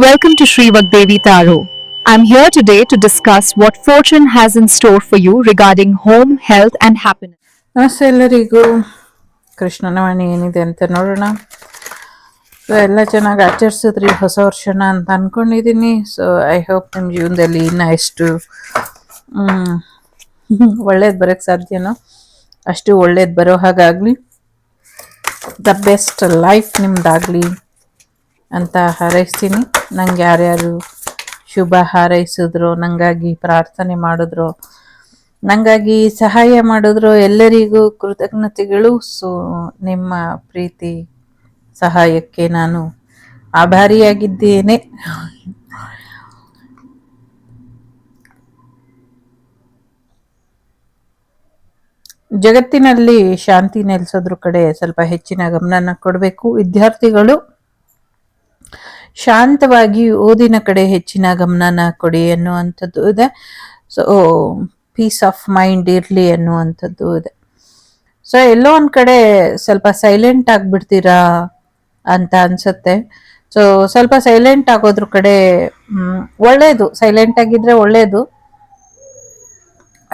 Welcome to Sri Vagdevi Taro. I'm here today to discuss what fortune has in store for you regarding home, health, and happiness. ನಮಸ್ತೆ ಎಲ್ಲರಿಗೂ. ಕೃಷ್ಣನ ವಾಣಿ ಏನಿದೆ ಅಂತ ನೋಡೋಣ. So ಎಲ್ಲ ಚೆನ್ನಾಗಿ ಆಚರಿಸಿದ್ರಿ ಹೊಸ ವರ್ಷನ ಅಂತ ಅಂದ್ಕೊಂಡಿದ್ದೀನಿ. ಸೊ ಐ ಹೋಪ್ ನಿಮ್ಮ ಜೀವನದಲ್ಲಿ ಇನ್ನೂ ಎಷ್ಟು ಒಳ್ಳೇದು ಬರೋಕ್ಕೆ ಸಾಧ್ಯನೋ ಅಷ್ಟು ಒಳ್ಳೇದು ಬರೋ ಹಾಗಾಗಲಿ, ದ ಬೆಸ್ಟ್ ಲೈಫ್ ನಿಮ್ದಾಗಲಿ ಅಂತ ಹಾರೈಸ್ತೀನಿ. ನಂಗೆ ಯಾರ್ಯಾರು ಶುಭ ಹಾರೈಸಿದ್ರು, ನನಗಾಗಿ ಪ್ರಾರ್ಥನೆ ಮಾಡಿದ್ರು, ನನಗಾಗಿ ಸಹಾಯ ಮಾಡಿದ್ರು, ಎಲ್ಲರಿಗೂ ಕೃತಜ್ಞತೆಗಳು. ಸೊ ನಿಮ್ಮ ಪ್ರೀತಿ ಸಹಾಯಕ್ಕೆ ನಾನು ಆಭಾರಿಯಾಗಿದ್ದೇನೆ. ಜಗತ್ತಿನಲ್ಲಿ ಶಾಂತಿ ನೆಲೆಸೋದ್ರ ಕಡೆ ಸ್ವಲ್ಪ ಹೆಚ್ಚಿನ ಗಮನನ ಕೊಡಬೇಕು. ವಿದ್ಯಾರ್ಥಿಗಳು ಶಾಂತವಾಗಿ ಓದಿನ ಕಡೆ ಹೆಚ್ಚಿನ ಗಮನನ ಕೊಡಿ ಅನ್ನುವಂಥದ್ದು ಇದೆ. ಸೊ ಪೀಸ್ ಆಫ್ ಮೈಂಡ್ ಇರಲಿ ಅನ್ನುವಂಥದ್ದು ಇದೆ. ಸೊ ಎಲ್ಲೋ ಒಂದು ಕಡೆ ಸ್ವಲ್ಪ ಸೈಲೆಂಟ್ ಆಗಿಬಿಡ್ತೀರಾ ಅಂತ ಅನ್ಸುತ್ತೆ. ಸೊ ಸ್ವಲ್ಪ ಸೈಲೆಂಟ್ ಆಗೋದ್ರ ಕಡೆ ಒಳ್ಳೇದು, ಸೈಲೆಂಟ್ ಆಗಿದ್ರೆ ಒಳ್ಳೇದು.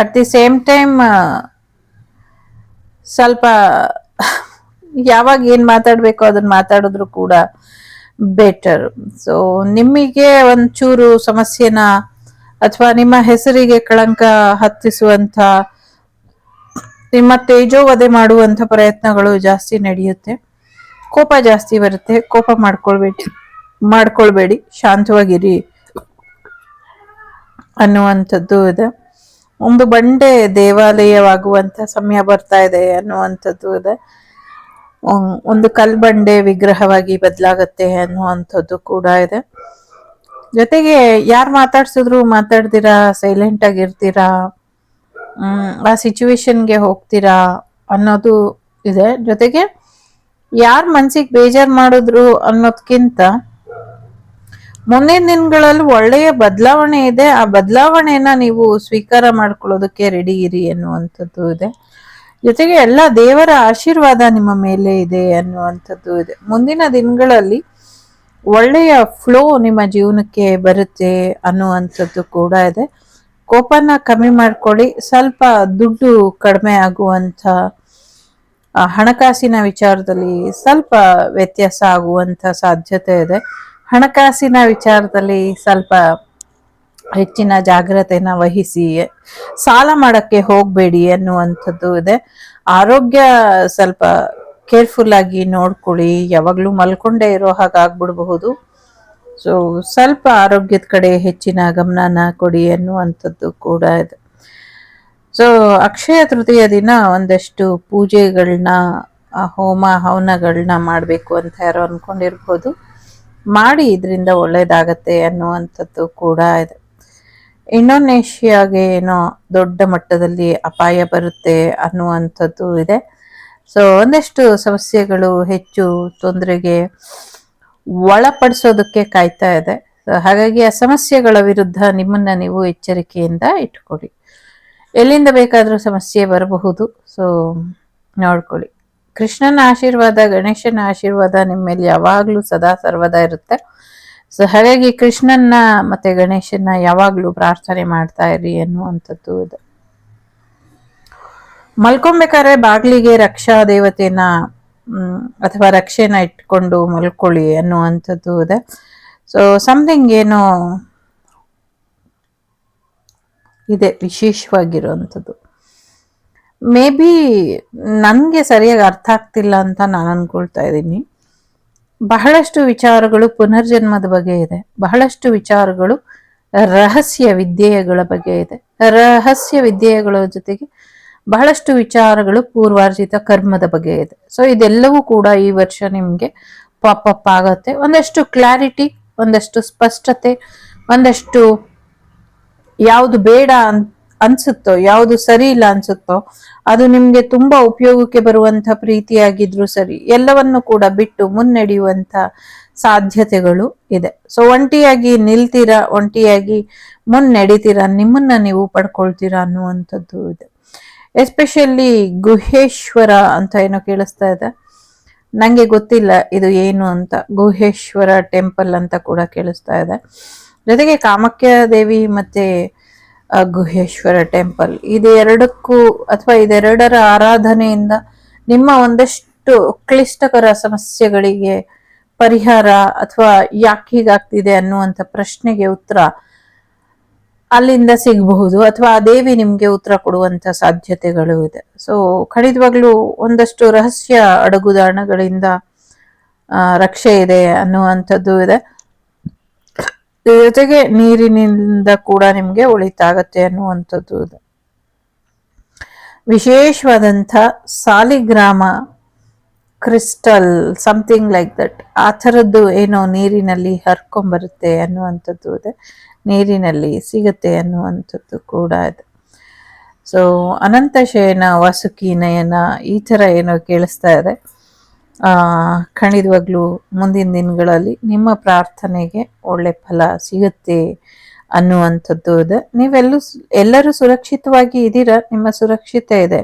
ಅಟ್ ದಿ ಸೇಮ್ ಟೈಮ್ ಸ್ವಲ್ಪ ಯಾವಾಗ ಏನು ಮಾತಾಡಬೇಕು ಅದನ್ನ ಮಾತಾಡಿದ್ರು ಕೂಡ ಬೆಟರ್. ಸೊ ನಿಮಗೆ ಒಂಚೂರು ಸಮಸ್ಯೆನ ಅಥವಾ ನಿಮ್ಮ ಹೆಸರಿಗೆ ಕಳಂಕ ಹತ್ತಿಸುವಂಥ, ನಿಮ್ಮ ತೇಜೋವಧೆ ಮಾಡುವಂಥ ಪ್ರಯತ್ನಗಳು ಜಾಸ್ತಿ ನಡೆಯುತ್ತೆ. ಕೋಪ ಜಾಸ್ತಿ ಬರುತ್ತೆ. ಕೋಪ ಮಾಡ್ಕೊಳ್ಬೇಡಿ, ಶಾಂತವಾಗಿರಿ ಅನ್ನುವಂಥದ್ದು ಇದೆ. ಒಂದು ಬಂಡೆ ದೇವಾಲಯವಾಗುವಂಥ ಸಮಯ ಬರ್ತಾ ಇದೆ ಅನ್ನುವಂಥದ್ದು ಇದೆ. ಒಂದು ಕಲ್ಬಂಡೆ ವಿಗ್ರಹವಾಗಿ ಬದಲಾಗತ್ತೆ ಅನ್ನುವಂಥದ್ದು ಕೂಡ ಇದೆ. ಜೊತೆಗೆ ಯಾರು ಮಾತಾಡ್ಸಿದ್ರು ಮಾತಾಡ್ತೀರಾ, ಸೈಲೆಂಟ್ ಆಗಿರ್ತೀರಾ, ಆ ಸಿಚುವೇಶನ್ಗೆ ಹೋಗ್ತೀರಾ ಅನ್ನೋದು ಇದೆ. ಜೊತೆಗೆ ಯಾರು ಮನ್ಸಿಗೆ ಬೇಜಾರು ಮಾಡಿದ್ರು ಅನ್ನೋದ್ಕಿಂತ ಮುಂದಿನ ದಿನಗಳಲ್ಲಿ ಒಳ್ಳೆಯ ಬದಲಾವಣೆ ಇದೆ, ಆ ಬದಲಾವಣೆನ ನೀವು ಸ್ವೀಕಾರ ಮಾಡ್ಕೊಳ್ಳೋದಕ್ಕೆ ರೆಡಿ ಇರಿ ಅನ್ನುವಂಥದ್ದು ಇದೆ. ಜೊತೆಗೆ ಎಲ್ಲ ದೇವರ ಆಶೀರ್ವಾದ ನಿಮ್ಮ ಮೇಲೆ ಇದೆ ಅನ್ನುವಂಥದ್ದು ಇದೆ. ಮುಂದಿನ ದಿನಗಳಲ್ಲಿ ಒಳ್ಳೆಯ ಫ್ಲೋ ನಿಮ್ಮ ಜೀವನಕ್ಕೆ ಬರುತ್ತೆ ಅನ್ನುವಂಥದ್ದು ಕೂಡ ಇದೆ. ಕೋಪನ ಕಮ್ಮಿ ಮಾಡ್ಕೊಳ್ಳಿ. ಸ್ವಲ್ಪ ದುಡ್ಡು ಕಡಿಮೆ ಆಗುವಂಥ, ಹಣಕಾಸಿನ ವಿಚಾರದಲ್ಲಿ ಸ್ವಲ್ಪ ವ್ಯತ್ಯಾಸ ಆಗುವಂಥ ಸಾಧ್ಯತೆ ಇದೆ. ಹಣಕಾಸಿನ ವಿಚಾರದಲ್ಲಿ ಸ್ವಲ್ಪ ಹೆಚ್ಚಿನ ಜಾಗ್ರತೆನ ವಹಿಸಿ, ಸಾಲ ಮಾಡಕ್ಕೆ ಹೋಗಬೇಡಿ ಅನ್ನುವಂಥದ್ದು ಇದೆ. ಆರೋಗ್ಯ ಸ್ವಲ್ಪ ಕೇರ್ಫುಲ್ ಆಗಿ ನೋಡ್ಕೊಳ್ಳಿ. ಯಾವಾಗಲೂ ಮಲ್ಕೊಂಡೇ ಇರೋ ಹಾಗಾಗ್ಬಿಡಬಹುದು. ಸೊ ಸ್ವಲ್ಪ ಆರೋಗ್ಯದ ಕಡೆ ಹೆಚ್ಚಿನ ಗಮನನ ಕೊಡಿ ಅನ್ನುವಂಥದ್ದು ಕೂಡ ಇದೆ. ಸೊ ಅಕ್ಷಯ ತೃತೀಯ ದಿನ ಒಂದಷ್ಟು ಪೂಜೆಗಳನ್ನ, ಹೋಮ ಹವನಗಳನ್ನ ಮಾಡಬೇಕು ಅಂತ ಯಾರೋ ಅಂದ್ಕೊಂಡಿರ್ಬೋದು. ಮಾಡಿ, ಇದರಿಂದ ಒಳ್ಳೇದಾಗತ್ತೆ ಅನ್ನುವಂಥದ್ದು ಕೂಡ ಇದೆ. ಇಂಡೋನೇಷ್ಯಾಗೆ ಏನೋ ದೊಡ್ಡ ಮಟ್ಟದಲ್ಲಿ ಅಪಾಯ ಬರುತ್ತೆ ಅನ್ನುವಂಥದ್ದು ಇದೆ. ಸೊ ಒಂದಷ್ಟು ಸಮಸ್ಯೆಗಳು ಹೆಚ್ಚು ತೊಂದರೆಗೆ ಒಳಪಡಿಸೋದಕ್ಕೆ ಕಾಯ್ತಾ ಇದೆ. ಹಾಗಾಗಿ ಆ ಸಮಸ್ಯೆಗಳ ವಿರುದ್ಧ ನಿಮ್ಮನ್ನ ನೀವು ಎಚ್ಚರಿಕೆಯಿಂದ ಇಟ್ಕೊಳ್ಳಿ. ಎಲ್ಲಿಂದ ಬೇಕಾದರೂ ಸಮಸ್ಯೆ ಬರಬಹುದು. ಸೊ ನೋಡ್ಕೊಳ್ಳಿ. ಕೃಷ್ಣನ ಆಶೀರ್ವಾದ, ಗಣೇಶನ ಆಶೀರ್ವಾದ ನಿಮ್ಮ ಮೇಲೆ ಯಾವಾಗಲೂ ಸದಾ ಸರ್ವದಾ ಇರುತ್ತೆ. ಸೊ ಹಾಗಾಗಿ ಕೃಷ್ಣನ್ನ ಮತ್ತೆ ಗಣೇಶನ ಯಾವಾಗಲೂ ಪ್ರಾರ್ಥನೆ ಮಾಡ್ತಾ ಇರಿ ಅನ್ನುವಂಥದ್ದು ಇದೆ. ಮಲ್ಕೊಬೇಕಾದ್ರೆ ಬಾಗಿಲಿಗೆ ರಕ್ಷಾ ದೇವತೆನ ಅಥವಾ ರಕ್ಷೆನ ಇಟ್ಕೊಂಡು ಮಲ್ಕೊಳ್ಳಿ ಅನ್ನುವಂಥದ್ದು ಇದೆ. ಸೊ ಸಮಥಿಂಗ್ ಏನೋ ಇದೆ ವಿಶೇಷವಾಗಿರುವಂಥದ್ದು. ಮೇ ಬಿ ನನಗೆ ಸರಿಯಾಗಿ ಅರ್ಥ ಆಗ್ತಿಲ್ಲ ಅಂತ ನಾನು ಅನ್ಕೊಳ್ತಾ ಇದ್ದೀನಿ. ಬಹಳಷ್ಟು ವಿಚಾರಗಳು ಪುನರ್ಜನ್ಮದ ಬಗ್ಗೆ ಇದೆ. ಬಹಳಷ್ಟು ವಿಚಾರಗಳು ರಹಸ್ಯ ವಿದ್ಯೆಗಳ ಬಗ್ಗೆ ಇದೆ. ರಹಸ್ಯ ವಿದ್ಯೆಗಳ ಜೊತೆಗೆ ಬಹಳಷ್ಟು ವಿಚಾರಗಳು ಪೂರ್ವಾರ್ಜಿತ ಕರ್ಮದ ಬಗ್ಗೆ ಇದೆ. ಸೊ ಇದೆಲ್ಲವೂ ಕೂಡ ಈ ವರ್ಷ ನಿಮಗೆ ಪಾಪಪ್ ಆಗತ್ತೆ. ಒಂದಷ್ಟು ಕ್ಲಾರಿಟಿ, ಒಂದಷ್ಟು ಸ್ಪಷ್ಟತೆ, ಒಂದಷ್ಟು ಯಾವುದು ಬೇಡ ಅನ್ಸುತ್ತೋ, ಯಾವುದು ಸರಿ ಇಲ್ಲ ಅನ್ಸುತ್ತೋ, ಅದು ನಿಮ್ಗೆ ತುಂಬಾ ಉಪಯೋಗಕ್ಕೆ ಬರುವಂತ ಪ್ರೀತಿಯಾಗಿದ್ರು ಸರಿ, ಎಲ್ಲವನ್ನು ಕೂಡ ಬಿಟ್ಟು ಮುನ್ನಡೆಯುವಂತ ಸಾಧ್ಯತೆಗಳು ಇದೆ. ಸೊ ಒಂಟಿಯಾಗಿ ನಿಲ್ತೀರಾ, ಒಂಟಿಯಾಗಿ ಮುನ್ನಡಿತೀರಾ, ನಿಮ್ಮನ್ನ ನೀವು ಪಡ್ಕೊಳ್ತೀರಾ ಅನ್ನುವಂಥದ್ದು ಇದೆ. ಎಸ್ಪೆಷಲಿ ಗುಹೇಶ್ವರ ಅಂತ ಏನೋ ಕೇಳಿಸ್ತಾ ಇದೆ. ನಂಗೆ ಗೊತ್ತಿಲ್ಲ ಇದು ಏನು ಅಂತ. ಗುಹೇಶ್ವರ ಟೆಂಪಲ್ ಅಂತ ಕೂಡ ಕೇಳಿಸ್ತಾ ಇದೆ. ಜೊತೆಗೆ ಕಾಮಾಖ್ಯ ದೇವಿ ಮತ್ತೆ ಗುಹೇಶ್ವರ ಟೆಂಪಲ್, ಇದೆರಡಕ್ಕೂ ಅಥವಾ ಇದೆರಡರ ಆರಾಧನೆಯಿಂದ ನಿಮ್ಮ ಒಂದಷ್ಟು ಕ್ಲಿಷ್ಟಕರ ಸಮಸ್ಯೆಗಳಿಗೆ ಪರಿಹಾರ ಅಥವಾ ಯಾಕೆ ಹೀಗಾಗ್ತಿದೆ ಅನ್ನುವಂಥ ಪ್ರಶ್ನೆಗೆ ಉತ್ತರ ಅಲ್ಲಿಂದ ಸಿಗಬಹುದು, ಅಥವಾ ಆ ದೇವಿ ನಿಮ್ಗೆ ಉತ್ತರ ಕೊಡುವಂತ ಸಾಧ್ಯತೆಗಳು ಇದೆ. ಸೊ ಖಂಡಿತವಾಗ್ಲೂ ಒಂದಷ್ಟು ರಹಸ್ಯ ಅಡಗುದಾಣಗಳಿಂದ ರಕ್ಷೆ ಇದೆ ಅನ್ನುವಂಥದ್ದು ಇದೆ. ಜೊತೆಗೆ ನೀರಿನಿಂದ ಕೂಡ ನಿಮ್ಗೆ ಒಳಿತಾಗತ್ತೆ ಅನ್ನುವಂಥದ್ದು ಇದೆ. ವಿಶೇಷವಾದಂಥ Saligrama, crystal, something like that, ಆ ಥರದ್ದು ಏನೋ ನೀರಿನಲ್ಲಿ ಹರ್ಕೊಂಬರುತ್ತೆ ಅನ್ನುವಂಥದ್ದು ಇದೆ, ನೀರಿನಲ್ಲಿ ಸಿಗತ್ತೆ ಅನ್ನುವಂಥದ್ದು ಕೂಡ ಇದೆ. ಸೊ ಅನಂತ ಶಯನ ವಾಸುಕಿ ನಯನ ಈ ಥರ ಏನೋ ಕೇಳಿಸ್ತಾ ಇದೆ. ಖಂಡಿತವಾಗ್ಲೂ ಮುಂದಿನ ದಿನಗಳಲ್ಲಿ ನಿಮ್ಮ ಪ್ರಾರ್ಥನೆಗೆ ಒಳ್ಳೆ ಫಲ ಸಿಗುತ್ತೆ ಅನ್ನುವಂಥದ್ದು ಇದೆ. ಎಲ್ಲರೂ ಸುರಕ್ಷಿತವಾಗಿ ಇದ್ದೀರಾ, ನಿಮ್ಮ ಸುರಕ್ಷತೆ ಇದೆ.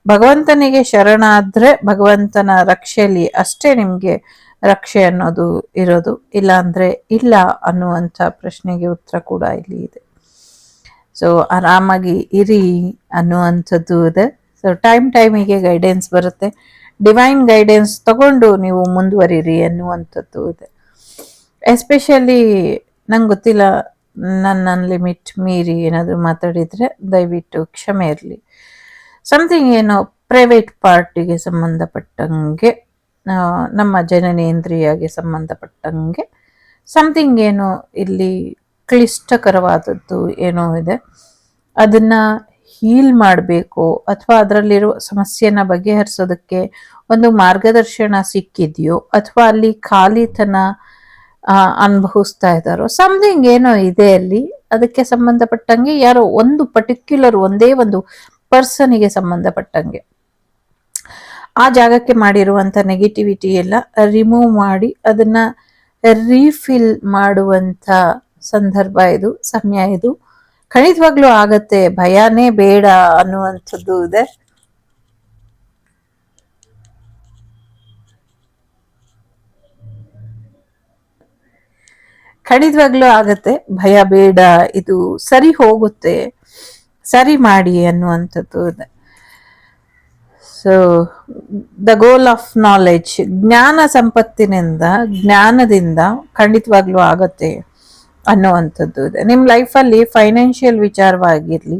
ಭಗವಂತನಿಗೆ ಶರಣಾದ್ರೆ ಭಗವಂತನ ರಕ್ಷೆಯಲ್ಲಿ ಅಷ್ಟೇ ನಿಮ್ಗೆ ರಕ್ಷೆ ಅನ್ನೋದು ಇರೋದು, ಇಲ್ಲ ಅಂದ್ರೆ ಇಲ್ಲ ಅನ್ನುವಂಥ ಪ್ರಶ್ನೆಗೆ ಉತ್ತರ ಕೂಡ ಇಲ್ಲಿ ಇದೆ. ಸೊ ಆರಾಮಾಗಿ ಇರಿ ಅನ್ನುವಂಥದ್ದು ಇದೆ. ಸೊ ಟೈಮಿಗೆ ಗೈಡೆನ್ಸ್ ಬರುತ್ತೆ, ಡಿವೈನ್ ಗೈಡೆನ್ಸ್ ತಗೊಂಡು ನೀವು ಮುಂದುವರಿರಿ ಅನ್ನುವಂಥದ್ದು ಇದೆ. ಎಸ್ಪೆಷಲಿ ನಂಗೆ ಗೊತ್ತಿಲ್ಲ, ನನ್ನ ಲಿಮಿಟ್ ಮೀರಿ ಏನಾದರೂ ಮಾತಾಡಿದರೆ ದಯವಿಟ್ಟು ಕ್ಷಮೆ ಇರಲಿ. ಸಮಥಿಂಗ್ ಏನೋ ಪ್ರೈವೇಟ್ ಪಾರ್ಟಿಗೆ ಸಂಬಂಧಪಟ್ಟಂಗೆ, ನಮ್ಮ ಜನನೇಂದ್ರಿಯಗೆ ಸಂಬಂಧಪಟ್ಟಂಗೆ ಸಮಥಿಂಗ್ ಏನೋ ಇಲ್ಲಿ ಕ್ಲಿಷ್ಟಕರವಾದದ್ದು ಏನೋ ಇದೆ. ಅದನ್ನ ಹೀಲ್ ಮಾಡಬೇಕು ಅಥವಾ ಅದರಲ್ಲಿರುವ ಸಮಸ್ಯೆನ ಬಗೆಹರಿಸೋದಕ್ಕೆ ಒಂದು ಮಾರ್ಗದರ್ಶನ ಸಿಕ್ಕಿದೆಯೋ ಅಥವಾ ಅಲ್ಲಿ ಖಾಲಿತನ ಅನುಭವಿಸ್ತಾ ಇದ್ದಾರೋ, ಸಮಥಿಂಗ್ ಏನೋ ಇದೆ ಅಲ್ಲಿ. ಅದಕ್ಕೆ ಸಂಬಂಧಪಟ್ಟಂಗೆ ಯಾರೋ ಒಂದು ಪರ್ಟಿಕ್ಯುಲರ್ ಒಂದೇ ಒಂದು ಪರ್ಸನಿಗೆ ಸಂಬಂಧಪಟ್ಟಂಗೆ ಆ ಜಾಗಕ್ಕೆ ಮಾಡಿರುವಂಥ ನೆಗೆಟಿವಿಟಿ ಎಲ್ಲ ರಿಮೂವ್ ಮಾಡಿ ಅದನ್ನ ರೀಫಿಲ್ ಮಾಡುವಂಥ ಸಂದರ್ಭ ಇದು, ಸಮಯ ಇದು. ಖಂಡಿತವಾಗ್ಲೂ ಆಗತ್ತೆ, ಭಯನೇ ಬೇಡ ಅನ್ನುವಂಥದ್ದು ಇದೆ. ಖಂಡಿತವಾಗ್ಲೂ ಆಗತ್ತೆ, ಭಯ ಬೇಡ, ಇದು ಸರಿ ಹೋಗುತ್ತೆ, ಸರಿ ಮಾಡಿ ಅನ್ನುವಂಥದ್ದು ಇದೆ. So the goal of knowledge, ಜ್ಞಾನ ಸಂಪತ್ತಿನಿಂದ, ಜ್ಞಾನದಿಂದ ಖಂಡಿತವಾಗ್ಲೂ ಆಗತ್ತೆ ಅನ್ನುವಂಥದ್ದು ಇದೆ. ನಿಮ್ಮ ಲೈಫಲ್ಲಿ ಫೈನಾನ್ಷಿಯಲ್ ವಿಚಾರವಾಗಿರಲಿ,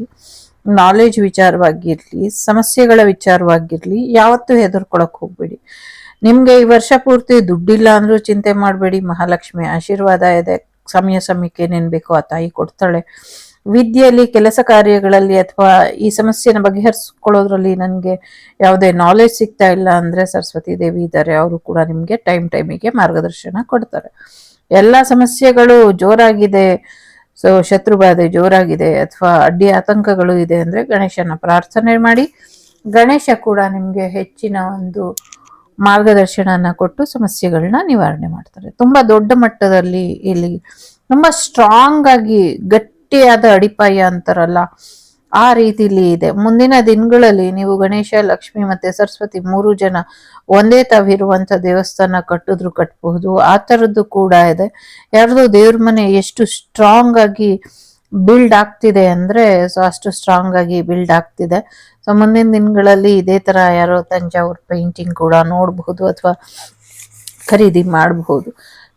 ನಾಲೆಜ್ ವಿಚಾರವಾಗಿರಲಿ, ಸಮಸ್ಯೆಗಳ ವಿಚಾರವಾಗಿರಲಿ, ಯಾವತ್ತೂ ಹೆದರ್ಕೊಳಕ್ ಹೋಗ್ಬೇಡಿ. ನಿಮ್ಗೆ ಈ ವರ್ಷ ಪೂರ್ತಿ ದುಡ್ಡಿಲ್ಲ ಅಂದ್ರೂ ಚಿಂತೆ ಮಾಡಬೇಡಿ, ಮಹಾಲಕ್ಷ್ಮಿ ಆಶೀರ್ವಾದ ಇದೆ. ಸಮಯಕ್ಕೆ ಏನೇನು ಬೇಕೋ ಆ ತಾಯಿ ಕೊಡ್ತಾಳೆ. ವಿದ್ಯೆಯಲ್ಲಿ, ಕೆಲಸ ಕಾರ್ಯಗಳಲ್ಲಿ ಅಥವಾ ಈ ಸಮಸ್ಯೆನ ಬಗೆಹರಿಸ್ಕೊಳ್ಳೋದ್ರಲ್ಲಿ ನನಗೆ ಯಾವುದೇ ನಾಲೆಜ್ ಸಿಗ್ತಾ ಇಲ್ಲ ಅಂದ್ರೆ ಸರಸ್ವತಿ ದೇವಿ ಇದ್ದಾರೆ, ಅವರು ಕೂಡ ನಿಮಗೆ ಟೈಮಿಗೆ ಮಾರ್ಗದರ್ಶನ ಕೊಡ್ತಾರೆ. ಎಲ್ಲ ಸಮಸ್ಯೆಗಳು ಜೋರಾಗಿದೆ, ಸೊ ಶತ್ರುಬಾಧೆ ಜೋರಾಗಿದೆ ಅಥವಾ ಅಡ್ಡಿ ಆತಂಕಗಳು ಇದೆ ಅಂದ್ರೆ ಗಣೇಶನ ಪ್ರಾರ್ಥನೆ ಮಾಡಿ. ಗಣೇಶ ಕೂಡ ನಿಮಗೆ ಹೆಚ್ಚಿನ ಒಂದು ಮಾರ್ಗದರ್ಶನನ ಕೊಟ್ಟು ಸಮಸ್ಯೆಗಳನ್ನ ನಿವಾರಣೆ ಮಾಡ್ತಾರೆ. ತುಂಬಾ ದೊಡ್ಡ ಮಟ್ಟದಲ್ಲಿ ಇಲ್ಲಿ ತುಂಬಾ ಸ್ಟ್ರಾಂಗ್ ಆಗಿ ಗಟ್ಟಿಯಾದ ಅಡಿಪಾಯ ಅಂತಾರಲ್ಲ ಆ ರೀತಿಲಿ ಇದೆ. ಮುಂದಿನ ದಿನಗಳಲ್ಲಿ ನೀವು ಗಣೇಶ, ಲಕ್ಷ್ಮಿ ಮತ್ತೆ ಸರಸ್ವತಿ 3 ಜನ ಒಂದೇ ತಾವಿರುವಂತ ದೇವಸ್ಥಾನ ಕಟ್ಟಿದ್ರು ಕಟ್ಟಬಹುದು, ಆ ಥರದ್ದು ಕೂಡ ಇದೆ. ಯಾರ್ದು ದೇವ್ರ ಮನೆ ಎಷ್ಟು ಸ್ಟ್ರಾಂಗ್ ಆಗಿ ಬಿಲ್ಡ್ ಆಗ್ತಿದೆ ಅಂದ್ರೆ ಸೊ ಅಷ್ಟು ಸ್ಟ್ರಾಂಗ್ ಆಗಿ ಬಿಲ್ಡ್ ಆಗ್ತಿದೆ. ಸೊ ಮುಂದಿನ ದಿನಗಳಲ್ಲಿ ಇದೇ ತರ ಯಾರೋ ತಂಜಾವೂರ್ ಪೇಂಟಿಂಗ್ ಕೂಡ ನೋಡಬಹುದು ಅಥವಾ ಖರೀದಿ ಮಾಡಬಹುದು.